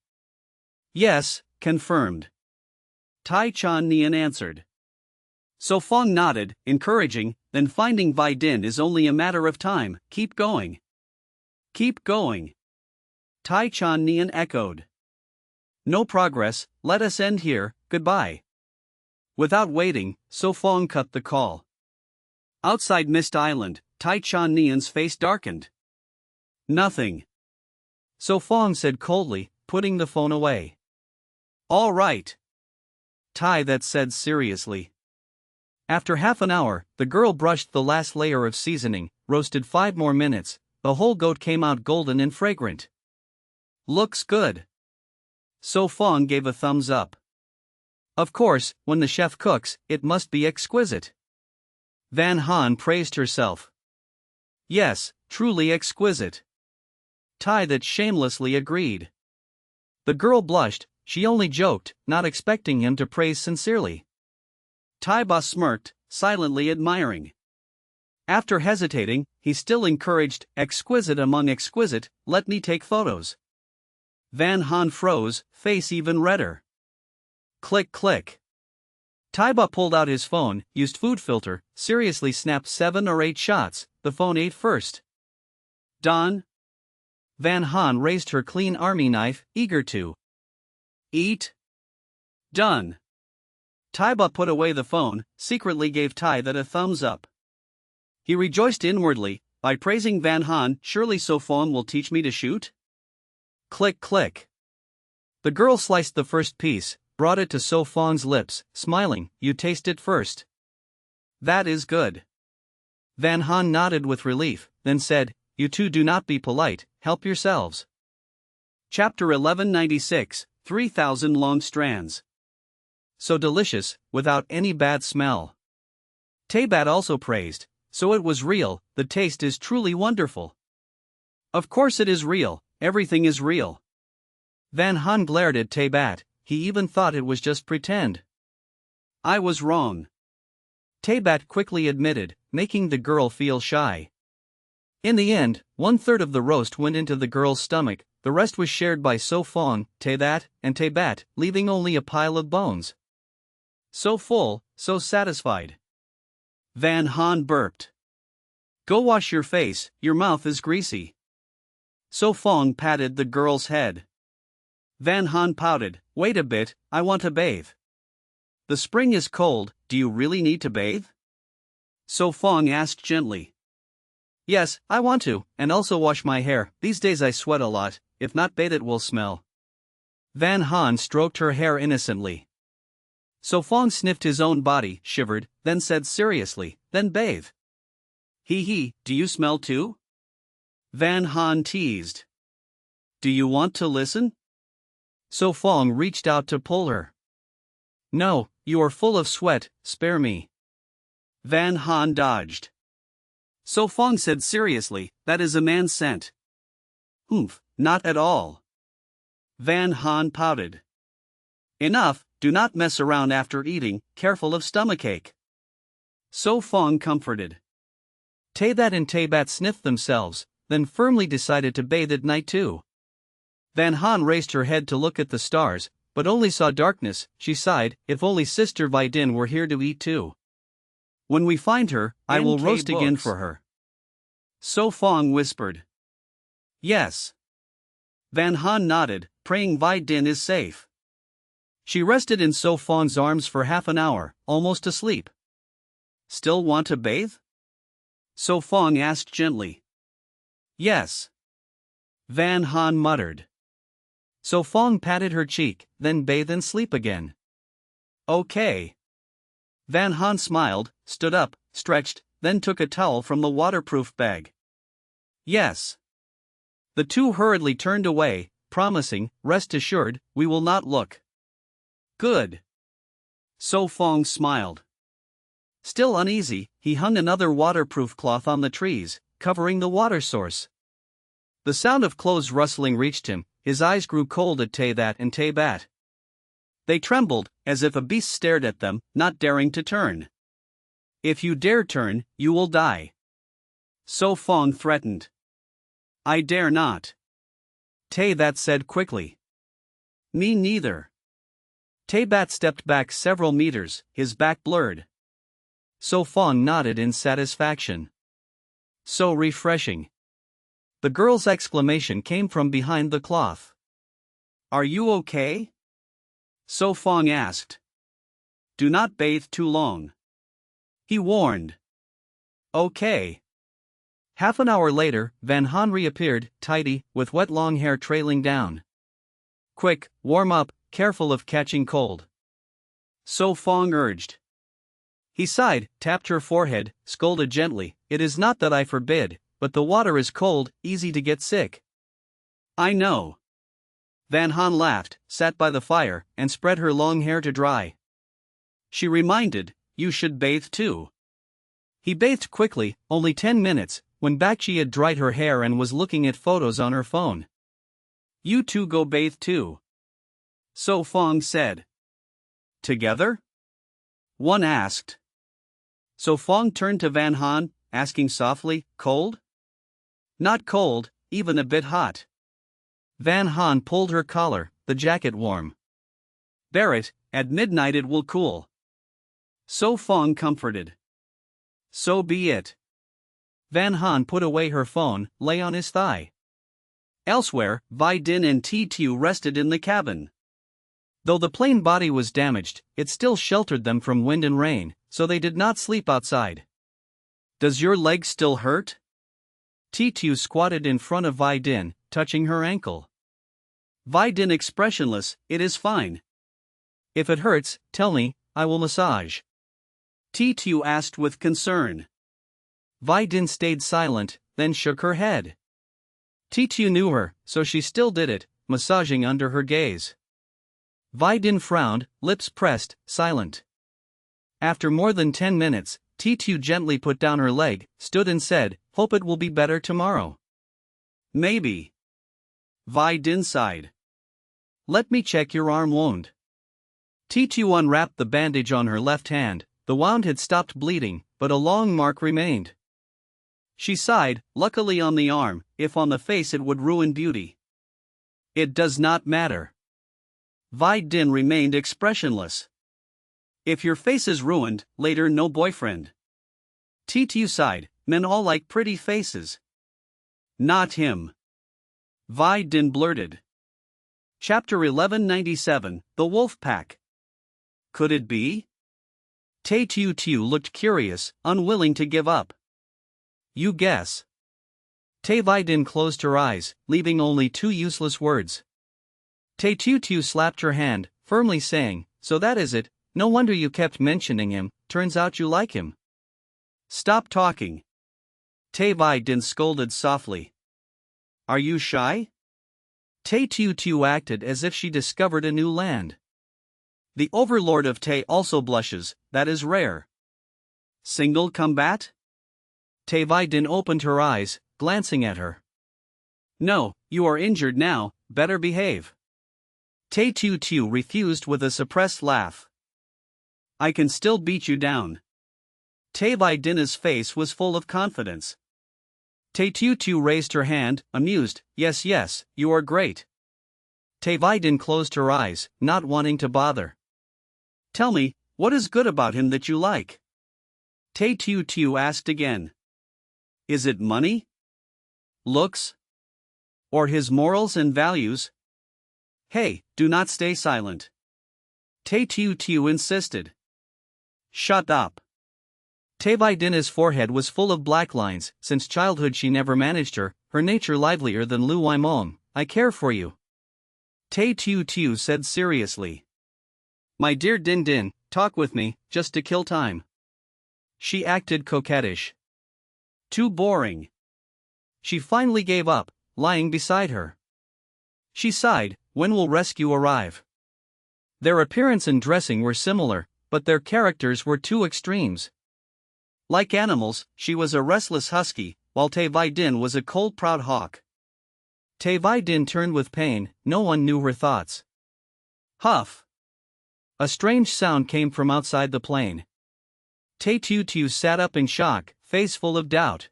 Yes, confirmed. Tai Chan Nian answered. So Fong nodded, encouraging, then finding Vai Din is only a matter of time, keep going. Keep going. Tai Chan Nian echoed. No progress, let us end here, goodbye. Without waiting, So Fong cut the call. Outside Mist Island, Tai Chan Nian's face darkened. Nothing. So Fong said coldly, putting the phone away. All right. Tai that said seriously. After half an hour, the girl brushed the last layer of seasoning, roasted 5 more minutes, the whole goat came out golden and fragrant. Looks good. So Fong gave a thumbs up. Of course, when the chef cooks, it must be exquisite. Van Han praised herself. Yes, truly exquisite. Tai that shamelessly agreed. The girl blushed, she only joked, not expecting him to praise sincerely. Tai Ba smirked, silently admiring. After hesitating, he still encouraged, exquisite among exquisite, let me take photos. Van Han froze, face even redder. Click click. Tai Ba pulled out his phone, used food filter, seriously snapped 7 or 8 shots, the phone ate first. Done? Van Han raised her clean army knife, eager to eat. Done. Tai Ba put away the phone, secretly gave Tai that a thumbs up. He rejoiced inwardly, by praising Van Han, surely So Fong will teach me to shoot? Click click. The girl sliced the first piece, brought it to So Fong's lips, smiling, you taste it first. That is good. Van Han nodded with relief, then said, you two do not be polite, help yourselves. Chapter 1196, 3,000 long strands. So delicious, without any bad smell. Taybat also praised, so it was real, the taste is truly wonderful. Of course it is real, everything is real. Van Han glared at Taybat, he even thought it was just pretend. I was wrong. Taybat quickly admitted, making the girl feel shy. In the end, 1/3 of the roast went into the girl's stomach, the rest was shared by So Fong, Taybat, and Taybat, leaving only a pile of bones. So full, so satisfied. Van Han burped. Go wash your face, your mouth is greasy. So Fong patted the girl's head. Van Han pouted, wait a bit, I want to bathe. The spring is cold, do you really need to bathe? So Fong asked gently. Yes, I want to, and also wash my hair, these days I sweat a lot, if not bathe it will smell. Van Han stroked her hair innocently. So Fong sniffed his own body, shivered, then said seriously, then bathe. Hee, do you smell too? Van Han teased. Do you want to listen? So Fong reached out to pull her. No, you are full of sweat, spare me. Van Han dodged. So Fong said seriously, that is a man's scent. Oomph, not at all. Van Han pouted. Enough, do not mess around after eating, careful of stomachache. So Fong comforted. Taybat and Taybat sniffed themselves, then firmly decided to bathe at night too. Van Han raised her head to look at the stars, but only saw darkness, she sighed, if only Sister Vai Din were here to eat too. When we find her, I will roast again for her. So Fong whispered. Yes. Van Han nodded, praying Vai Din is safe. She rested in So Fong's arms for half an hour, almost asleep. Still want to bathe? So Fong asked gently. Yes. Van Han muttered. So Fong patted her cheek, then bathe and sleep again. Okay. Van Han smiled, stood up, stretched, then took a towel from the waterproof bag. Yes. The two hurriedly turned away, promising, rest assured, we will not look. Good. So Fong smiled. Still uneasy, he hung another waterproof cloth on the trees, covering the water source. The sound of clothes rustling reached him, his eyes grew cold at Taybat and Taybat. They trembled, as if a beast stared at them, not daring to turn. If you dare turn, you will die. So Fong threatened. I dare not. Taybat said quickly. Me neither. Taybat stepped back several meters, his back blurred. So Fong nodded in satisfaction. So refreshing. The girl's exclamation came from behind the cloth. Are you okay? So Fong asked. Do not bathe too long. He warned. Okay. Half an hour later, Van Han reappeared, tidy, with wet long hair trailing down. Quick, warm up, careful of catching cold. So Fong urged. He sighed, tapped her forehead, scolded gently, It is not that I forbid, but the water is cold, easy to get sick. I know. Van Han laughed, sat by the fire, and spread her long hair to dry. She reminded, You should bathe too. He bathed quickly, only 10 minutes, when back she had dried her hair and was looking at photos on her phone. You two go bathe too. So Fong said. Together? One asked. So Fong turned to Van Han, asking softly, Cold? Not cold, even a bit hot. Van Han pulled her collar, the jacket warm. Bear it, at midnight it will cool. So Fong comforted. So be it. Van Han put away her phone, lay on his thigh. Elsewhere, Vi Din and T2 rested in the cabin. Though the plane body was damaged, it still sheltered them from wind and rain, so they did not sleep outside. Does your leg still hurt? T2 squatted in front of Vi Din, touching her ankle. Vi Din expressionless, It is fine. If it hurts, tell me, I will massage. T2 asked with concern. Vi Din stayed silent, then shook her head. T2 knew her, so she still did it, massaging under her gaze. Vi Din frowned, lips pressed, silent. After more than 10 minutes, T2 gently put down her leg, stood and said, Hope it will be better tomorrow. Maybe. Vi Din sighed. Let me check your arm wound. T2 unwrapped the bandage on her left hand. The wound had stopped bleeding, but a long mark remained. She sighed, luckily on the arm, if on the face it would ruin beauty. It does not matter. Vi Din remained expressionless. If your face is ruined, later no boyfriend. T2 sighed, men all like pretty faces. Not him. Vi Din blurted. Chapter 1197, The Wolf Pack. Could it be? Tay-Tu-Tu looked curious, unwilling to give up. You guess. Tay-Vi-Din closed her eyes, leaving only 2 useless words. Tay-Tu-Tu slapped her hand, firmly saying, So that is it, no wonder you kept mentioning him, turns out you like him. Stop talking. Tay-Vi-Din scolded softly. Are you shy? Tay-Tu-Tu acted as if she discovered a new land. The overlord of Tay also blushes, that is rare. Single combat? Tay-Vi-Din opened her eyes, glancing at her. No, you are injured now, better behave. Tay-Tu-Tu refused with a suppressed laugh. I can still beat you down. Tay-Vi-Din's face was full of confidence. Tay-Tu-Tu raised her hand, amused, Yes, you are great. Tay-Vi-Din closed her eyes, not wanting to bother. Tell me, what is good about him that you like? Tay-Tu-Tu asked again. Is it money? Looks? Or his morals and values? Hey, do not stay silent. Tay-Tu-Tu insisted. Shut up. Tay-Vi-Din's forehead was full of black lines. Since childhood she never managed her nature livelier than Lu Waimong. I care for you. Tay-Tu-Tu said seriously. My dear Din Din, talk with me, just to kill time. She acted coquettish. Too boring. She finally gave up, lying beside her. She sighed, when will rescue arrive? Their appearance and dressing were similar, but their characters were 2 extremes. Like animals, she was a restless husky, while Te Vai Din was a cold proud hawk. Te Vai Din turned with pain, no one knew her thoughts. Huff! A strange sound came from outside the plane. Te Tiu Tiu sat up in shock, face full of doubt.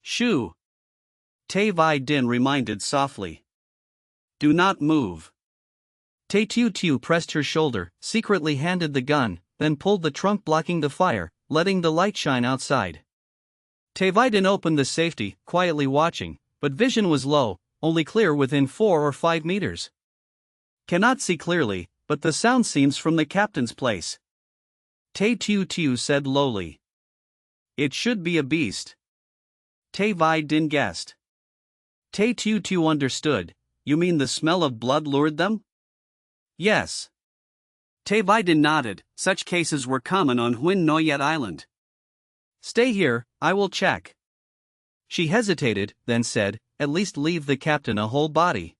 Shoo! Te Vai Din reminded softly. Do not move. Te Tiu Tiu pressed her shoulder, secretly handed the gun, then pulled the trunk blocking the fire, letting the light shine outside. Te Vai Din opened the safety, quietly watching, but vision was low, only clear within 4 or 5 meters. Cannot see clearly, but the sound seems from the captain's place. Te Tiu Tiu said lowly. It should be a beast. Te Vai Din guessed. Te Tiu Tiu understood. You mean the smell of blood lured them? Yes. Te Vai Din nodded. Such cases were common on Huen Noyet Island. Stay here, I will check. She hesitated, then said, at least leave the captain a whole body.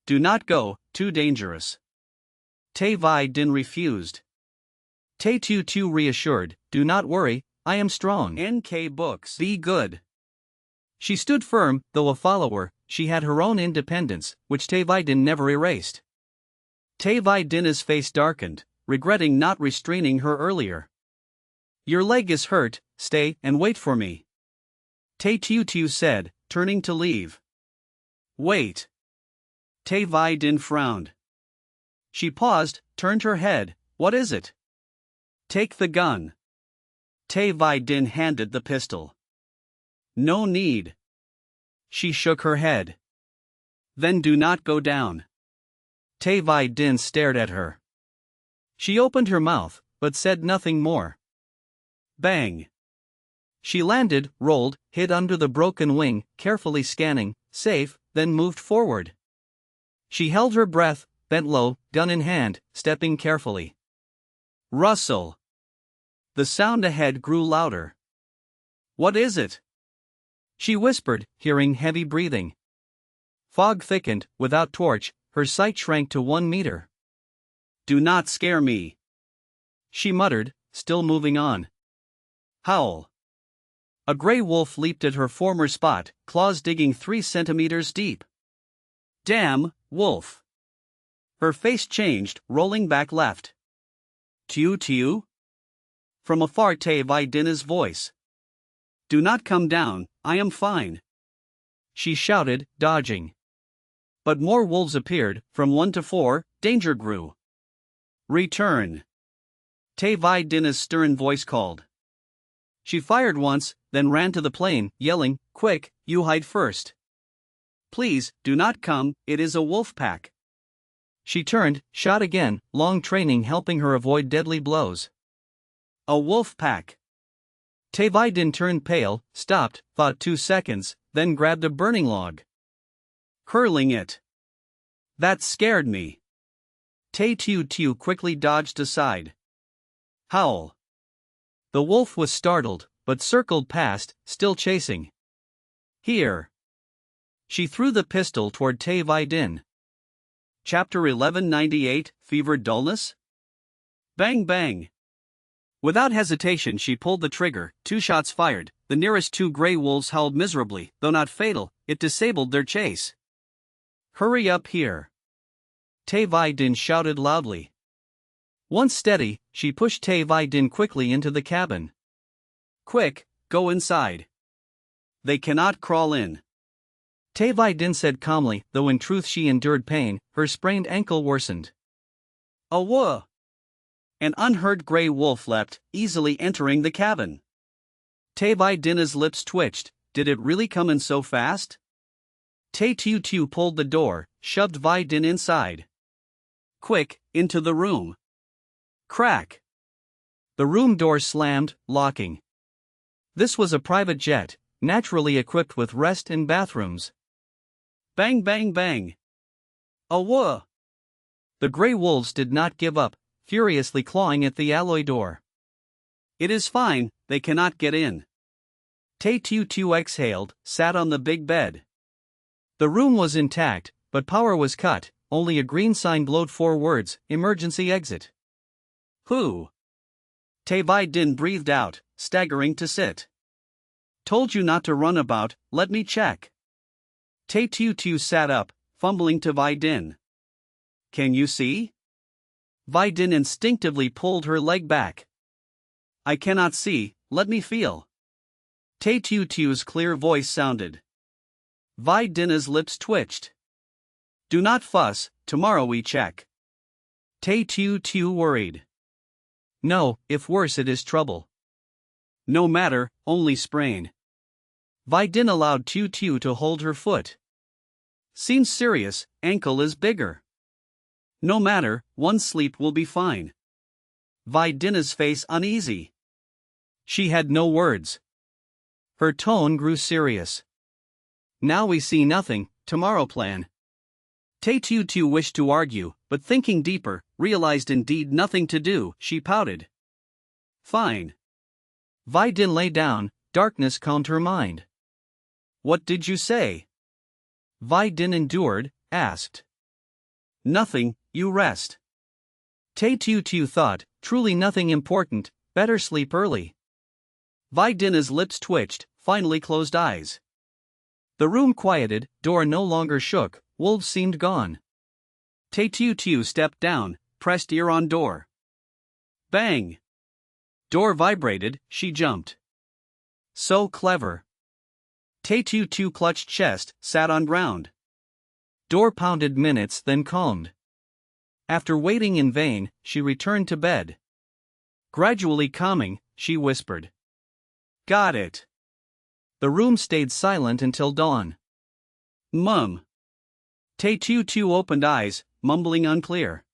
Do not go, too dangerous. Te Vai Din refused. Te Tiu Tiu reassured, do not worry, I am strong. NK Books. Be good. She stood firm, though a follower, she had her own independence, which Te Vai Din never erased. Te Vai Din's face darkened, regretting not restraining her earlier. Your leg is hurt, stay and wait for me. Te Tiu Tiu said, turning to leave. Wait. Te Vai Din frowned. She paused, turned her head, what is it? Take the gun. Te Vai Din handed the pistol. No need. She shook her head. Then do not go down. Te Vai Din stared at her. She opened her mouth, but said nothing more. Bang. She landed, rolled, hid under the broken wing, carefully scanning, safe, then moved forward. She held her breath, bent low, gun in hand, stepping carefully. Rustle. The sound ahead grew louder. What is it? She whispered, hearing heavy breathing. Fog thickened, without torch, her sight shrank to 1 meter. Do not scare me. She muttered, still moving on. Howl. A gray wolf leaped at her former spot, claws digging 3 centimeters deep. Damn, wolf. Her face changed, rolling back left. Tiu Tiu? From afar Te Vai Din's voice. Do not come down, I am fine. She shouted, dodging. But more wolves appeared, from 1 to 4, danger grew. Return. Te Vai Din's stern voice called. She fired once, then ran to the plane, yelling, quick, you hide first. Please, do not come, it is a wolf pack. She turned, shot again, long training helping her avoid deadly blows. A wolf pack. Te Vai Din turned pale, stopped, thought 2 seconds, then grabbed a burning log. Hurling it. That scared me. Te Tiu Tiu quickly dodged aside. Howl. The wolf was startled, but circled past, still chasing. Here. She threw the pistol toward Te Vai Din. Chapter 1198, Fevered Dullness? Bang bang. Without hesitation she pulled the trigger, 2 shots fired, the nearest 2 gray wolves howled miserably, though not fatal, it disabled their chase. Hurry up here. Te Vai Din shouted loudly. Once steady, she pushed Te Vai Din quickly into the cabin. Quick, go inside. They cannot crawl in. Te Vai Din said calmly, though in truth she endured pain, her sprained ankle worsened. Awah! An unheard gray wolf leapt, easily entering the cabin. Te Vai Din's lips twitched, did it really come in so fast? Te Tiu Tiu pulled the door, shoved Vai Din inside. Quick, into the room. Crack. The room door slammed, locking. This was a private jet, naturally equipped with rest and bathrooms. Bang bang bang. Awah! The gray wolves did not give up, furiously clawing at the alloy door. It is fine, they cannot get in. Te Tiu Tiu exhaled, sat on the big bed. The room was intact, but power was cut, only a green sign glowed 4 words, emergency exit. Who? Tai Vai Din breathed out, staggering to sit. Told you not to run about, let me check. Tai Tu Tu sat up, fumbling to Vai Din. Can you see? Vai Din instinctively pulled her leg back. I cannot see, let me feel. Tai Tu Tu's clear voice sounded. Vai Din's lips twitched. Do not fuss, tomorrow we check. Tai Tu Tu worried. No, if worse it is trouble. No matter, only sprain. Vai Din allowed Tu Tu to hold her foot. Seems serious, ankle is bigger. No matter, one sleep will be fine. Vai Din's face uneasy. She had no words. Her tone grew serious. Now we see nothing, tomorrow plan. Tai Tu Tu wished to argue, but thinking deeper, realized indeed nothing to do, she pouted. Fine. Vai Din lay down, darkness calmed her mind. What did you say? Vai Din endured, asked. Nothing, you rest. Tai Tu Tu thought, truly nothing important, better sleep early. Vai Din's lips twitched, finally closed eyes. The room quieted, door no longer shook, wolves seemed gone. Tai Tu Tu stepped down, pressed ear on door. Bang! Door vibrated, she jumped. So clever. Tai Tu Tu clutched chest, sat on ground. Door pounded minutes, then calmed. After waiting in vain, she returned to bed. Gradually calming, she whispered. Got it. The room stayed silent until dawn. Mum. Tai Tu Tu opened eyes, mumbling unclear.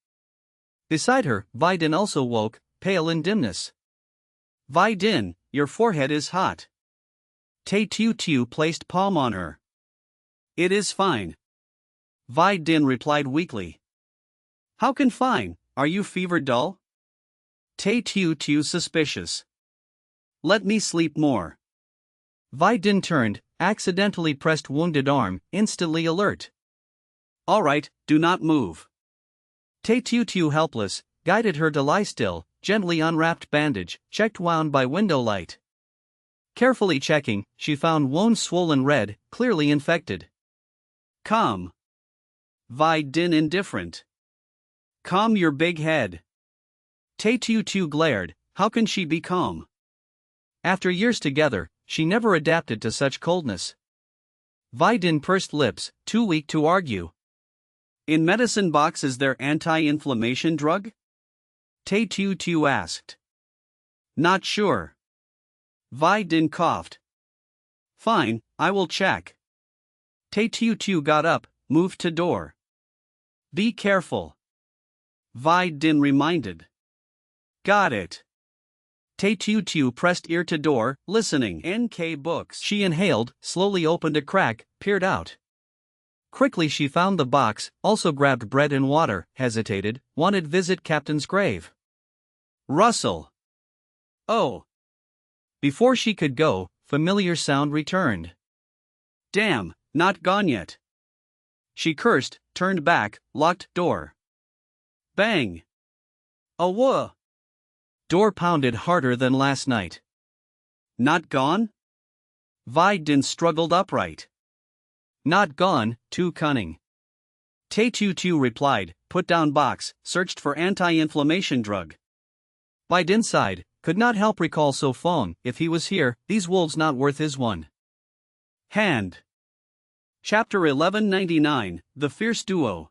Beside her, Vai Din also woke, pale in dimness. Vai Din, your forehead is hot. Tai Tu Tu placed palm on her. It is fine. Vai Din replied weakly. How can fine, are you fever dull? Tai Tu Tu suspicious. Let me sleep more. Vai Din turned, accidentally pressed wounded arm, instantly alert. All right, do not move. Tai Tu Tu helpless, guided her to lie still, gently unwrapped bandage, checked wound by window light. Carefully checking, she found wound swollen red, clearly infected. Calm. Vai Din indifferent. Calm your big head. Tai Tu Tu glared, how can she be calm? After years together, she never adapted to such coldness. Vai Din pursed lips, too weak to argue. In medicine box is there anti-inflammation drug? Tai Tu Tu asked. Not sure. Vai Din coughed. Fine, I will check. Tai Tu Tu got up, moved to door. Be careful. Vai Din reminded. Got it. Tai Tu Tu pressed ear to door, listening. NK books. She inhaled, slowly opened a crack, peered out. Quickly she found the box, also grabbed bread and water, hesitated, wanted visit captain's grave. Russell. Oh. Before she could go, familiar sound returned. Damn, not gone yet. She cursed, turned back, locked door. Bang. Awah. Door pounded harder than last night. Not gone? Vai Din struggled upright. Not gone, too cunning. Tai Tu Tu replied, put down box, searched for anti-inflammation drug. Vai Din sighed, could not help recall So Fong, if he was here, these wolves not worth his one. Hand. Chapter 1199, The Fierce Duo.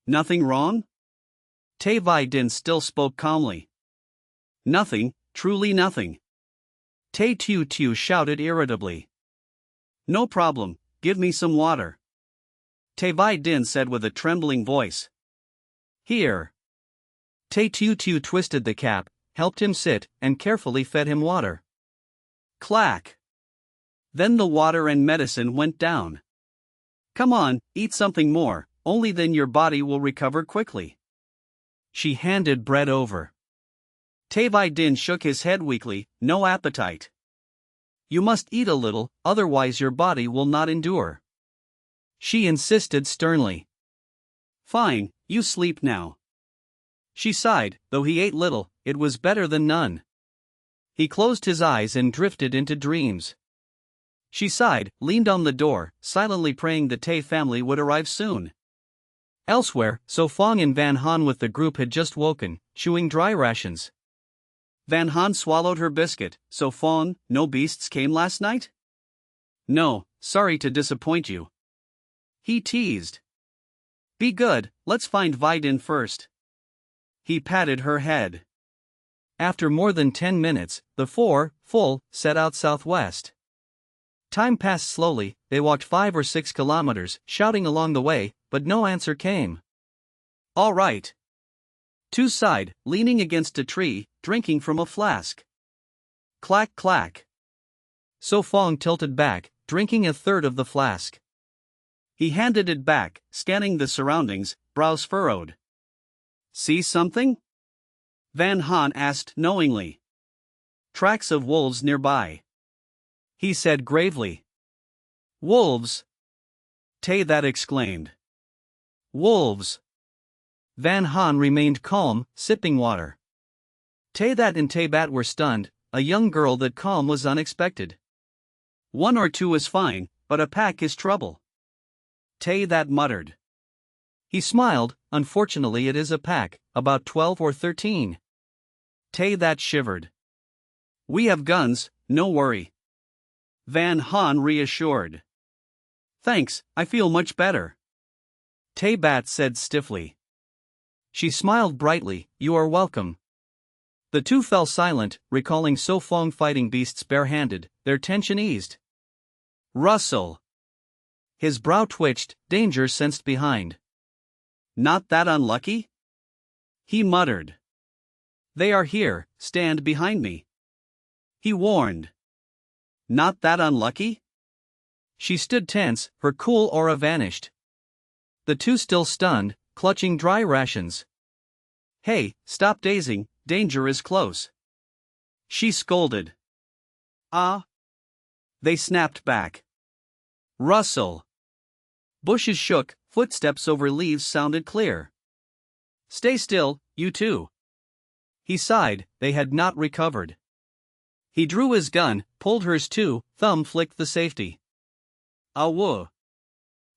Nothing wrong? Tai Vai Din still spoke calmly. Nothing, truly nothing. Tai Tu Tu shouted irritably. No problem, give me some water. Tai Vai Din said with a trembling voice. Here. Tai Tu Tu twisted the cap, helped him sit, and carefully fed him water. Clack. Then the water and medicine went down. Come on, eat something more, only then your body will recover quickly. She handed bread over. Tai Vai Din shook his head weakly, no appetite. You must eat a little, otherwise your body will not endure. She insisted sternly. Fine, you sleep now. She sighed, though he ate little, it was better than none. He closed his eyes and drifted into dreams. She sighed, leaned on the door, silently praying the Tay family would arrive soon. Elsewhere, So Fong and Van Han with the group had just woken, chewing dry rations. Van Han swallowed her biscuit. So Fong, no beasts came last night? No, sorry to disappoint you. He teased. Be good, let's find Vidin first. He patted her head. After more than 10 minutes, the four, full, set out southwest. Time passed slowly, they walked 5 or 6 kilometers, shouting along the way, but no answer came. All right. Two sighed, leaning against a tree, drinking from a flask. Clack clack. So Fong tilted back, drinking a third of the flask. He handed it back, scanning the surroundings, brows furrowed. See something? Van Han asked knowingly. Tracks of wolves nearby. He said gravely. Wolves? Tay that exclaimed. Wolves. Van Han remained calm, sipping water. Tay that and Tay Bat were stunned, a young girl that calm was unexpected. 1 or 2 is fine, but a pack is trouble. Tay that muttered. He smiled, unfortunately it is a pack, about 12 or 13. Tay that shivered. We have guns, no worry. Van Han reassured. Thanks, I feel much better. Tay Bat said stiffly. She smiled brightly, you are welcome. The two fell silent, recalling So Fong fighting beasts barehanded, their tension eased. Russell. His brow twitched, danger sensed behind. Not that unlucky? He muttered. They are here, stand behind me. He warned. Not that unlucky? She stood tense, her cool aura vanished. The two still stunned, clutching dry rations. Hey, stop dazing, danger is close. She scolded. Ah. They snapped back. Russell. Bushes shook, footsteps over leaves sounded clear. Stay still, you two. He sighed, they had not recovered. He drew his gun, pulled hers too, thumb flicked the safety. Awoo.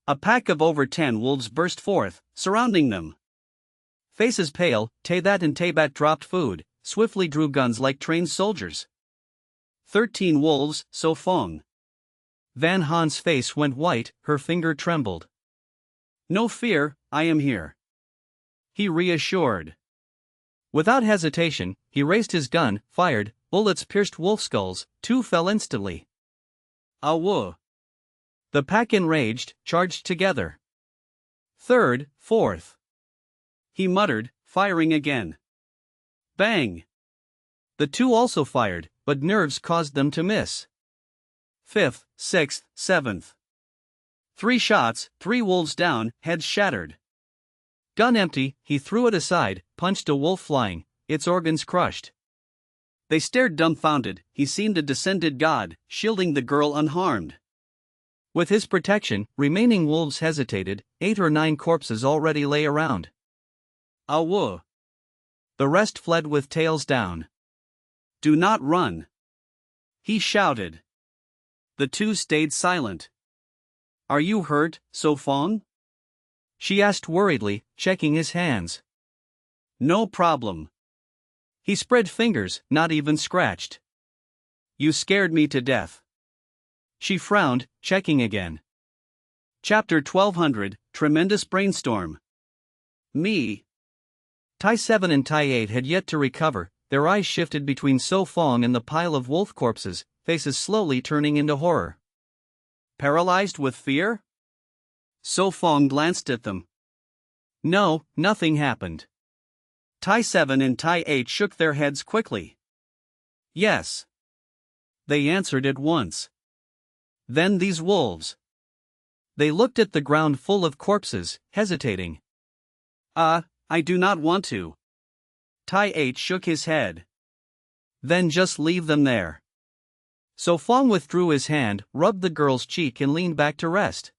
A pack of over 10 wolves burst forth, surrounding them. Faces pale, Tay that and Tay Bat dropped food, swiftly drew guns like trained soldiers. 13 wolves, So Fong. Van Han's face went white, her finger trembled. No fear, I am here. He reassured. Without hesitation, he raised his gun, fired, bullets pierced wolf skulls, 2 fell instantly. Awoo. The pack enraged, charged together. Third, fourth. He muttered, firing again. Bang! The two also fired, but nerves caused them to miss. Fifth, sixth, seventh. 3 shots, 3 wolves down, heads shattered. Gun empty, he threw it aside, punched a wolf flying, its organs crushed. They stared dumbfounded, he seemed a descended god, shielding the girl unharmed. With his protection, remaining wolves hesitated, 8 or 9 corpses already lay around. Awoo. The rest fled with tails down. Do not run. He shouted. The two stayed silent. Are you hurt, So Fong? She asked worriedly, checking his hands. No problem. He spread fingers, not even scratched. You scared me to death. She frowned, checking again. Chapter 1200, Tremendous Brainstorm. Me. Tai 7 and Tai 8 had yet to recover, their eyes shifted between So Fong and the pile of wolf corpses, faces slowly turning into horror. Paralyzed with fear? So Fong glanced at them. No, nothing happened. Tai 7 and Tai 8 shook their heads quickly. Yes. They answered at once. Then these wolves. They looked at the ground full of corpses, hesitating. I do not want to. Tai 8 shook his head. Then just leave them there. So Fong withdrew his hand, rubbed the girl's cheek and leaned back to rest.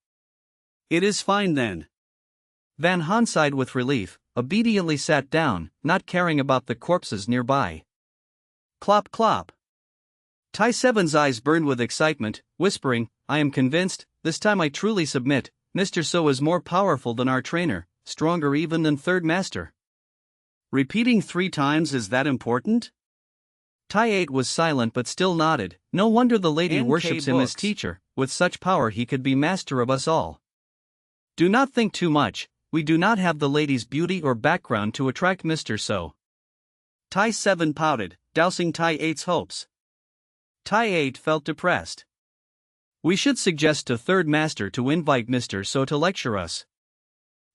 It is fine then. Van Han sighed with relief, obediently sat down, not caring about the corpses nearby. Clop clop. Tai 7's eyes burned with excitement, whispering, I am convinced, this time I truly submit, Mr. So is more powerful than our trainer, stronger even than third master. Repeating 3 times, is that important? Tai 8 was silent but still nodded. No wonder the lady worships him as teacher, with such power he could be master of us all. Do not think too much, we do not have the lady's beauty or background to attract Mr. So. Tai 7 pouted, dousing Tai 8's hopes. Tai 8 felt depressed. We should suggest to third master to invite Mr. So to lecture us.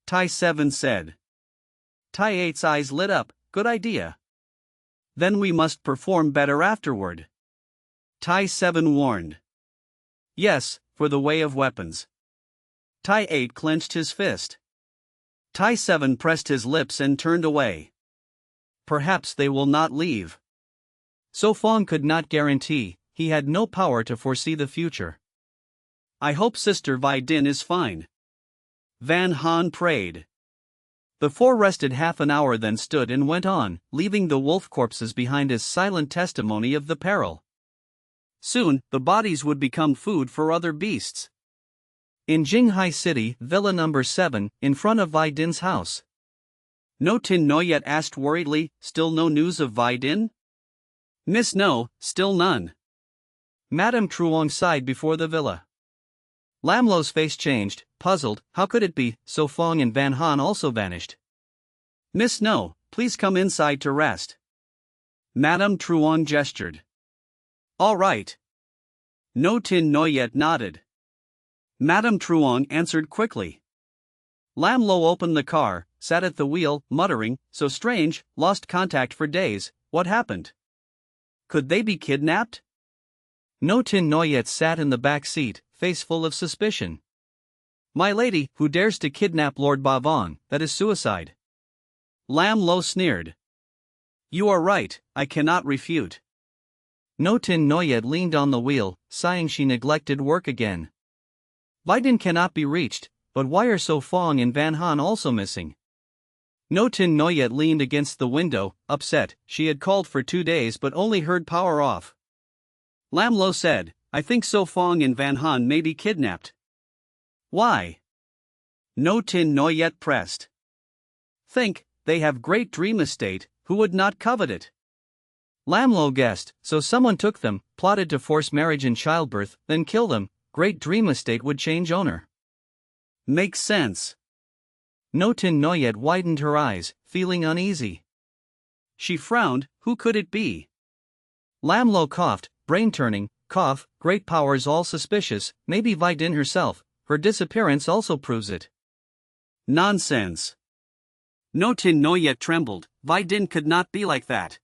Tai 7 said. Tai 8's eyes lit up, good idea. Then we must perform better afterward. Tai 7 warned. Yes, for the way of weapons. Tai 8 clenched his fist. Tai 7 pressed his lips and turned away. Perhaps they will not leave. So Fong could not guarantee, he had no power to foresee the future. I hope Sister Vi Din is fine. Van Han prayed. The 4 rested half an hour, then stood and went on, leaving the wolf corpses behind as silent testimony of the peril. Soon, the bodies would become food for other beasts. In Jinghai City, Villa number 7, in front of Vi Din's house. No Tin Noyet asked worriedly, still no news of Vi Din? Miss No, still none. Madame Truong sighed before the villa. Lam Lo's face changed, puzzled, how could it be, so Fong and Van Han also vanished. Miss No, please come inside to rest. Madame Truong gestured. All right. No Tin Noyet nodded. Madame Truong answered quickly. Lam Lo opened the car, sat at the wheel, muttering, so strange, lost contact for days, what happened? Could they be kidnapped? No Tin Noyet sat in the back seat, face full of suspicion. My lady, who dares to kidnap Lord Bavong, that is suicide. Lam Lo sneered. You are right, I cannot refute. No Tin Noyet leaned on the wheel, sighing she neglected work again. Vi Din cannot be reached, but why are So Fong and Van Han also missing? No Tin Noyet leaned against the window, upset, she had called for 2 days but only heard power off. Lam Lo said, I think So Fong and Van Han may be kidnapped. Why? No Tin Noyet pressed. Think, they have great dream estate, who would not covet it? Lam Lo guessed, so someone took them, plotted to force marriage and childbirth, then kill them, great dream estate would change owner. Makes sense. No Tin Noyet widened her eyes, feeling uneasy. She frowned, who could it be? Lam Lo coughed, brain-turning, cough, great powers all suspicious, maybe Vi Din herself, her disappearance also proves it. Nonsense. No Tin Noyet trembled, Vi Din could not be like that.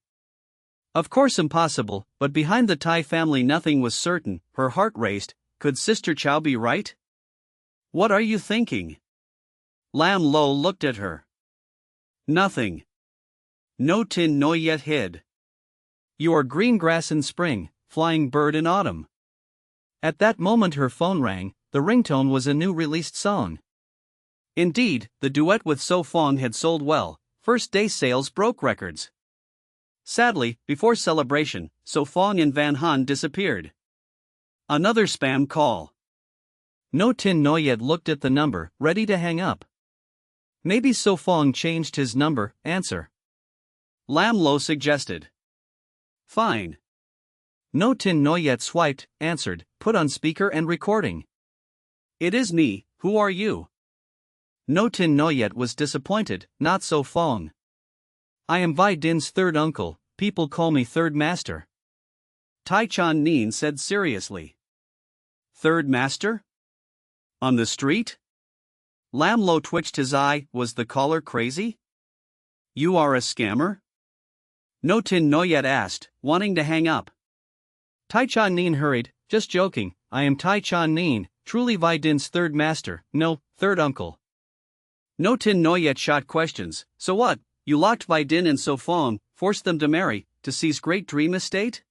Of course impossible, but behind the Tai family nothing was certain, her heart raced, could Sister Chow be right? What are you thinking? Lam Lo looked at her. Nothing. No Tin Noyet hid. You are green grass in spring, flying bird in autumn. At that moment her phone rang, the ringtone was a new released song. Indeed, the duet with So Fong had sold well, first day sales broke records. Sadly, before celebration, So Fong and Van Han disappeared. Another spam call. No Tin Noyet looked at the number, ready to hang up. Maybe So Fong changed his number, answer. Lam Lo suggested. Fine. No Tin Noyet swiped, answered, put on speaker and recording. It is me, who are you? No Tin Noyet was disappointed, not So Fong. I am Vi Din's third uncle, people call me third master. Tai Chan Nin said seriously. Third master? On the street? Lam Lo twitched his eye, was the caller crazy? You are a scammer? No Tin Noyet asked, wanting to hang up. Tai Chan Nin hurried, just joking, I am Tai Chan Nin, truly Vi Din's third master, no, third uncle. No Tin Noyet shot questions, so what, you locked Vi Din and So Fong, forced them to marry, to seize great dream estate?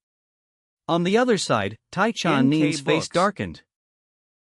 On the other side, Tai Chan Nin's face darkened.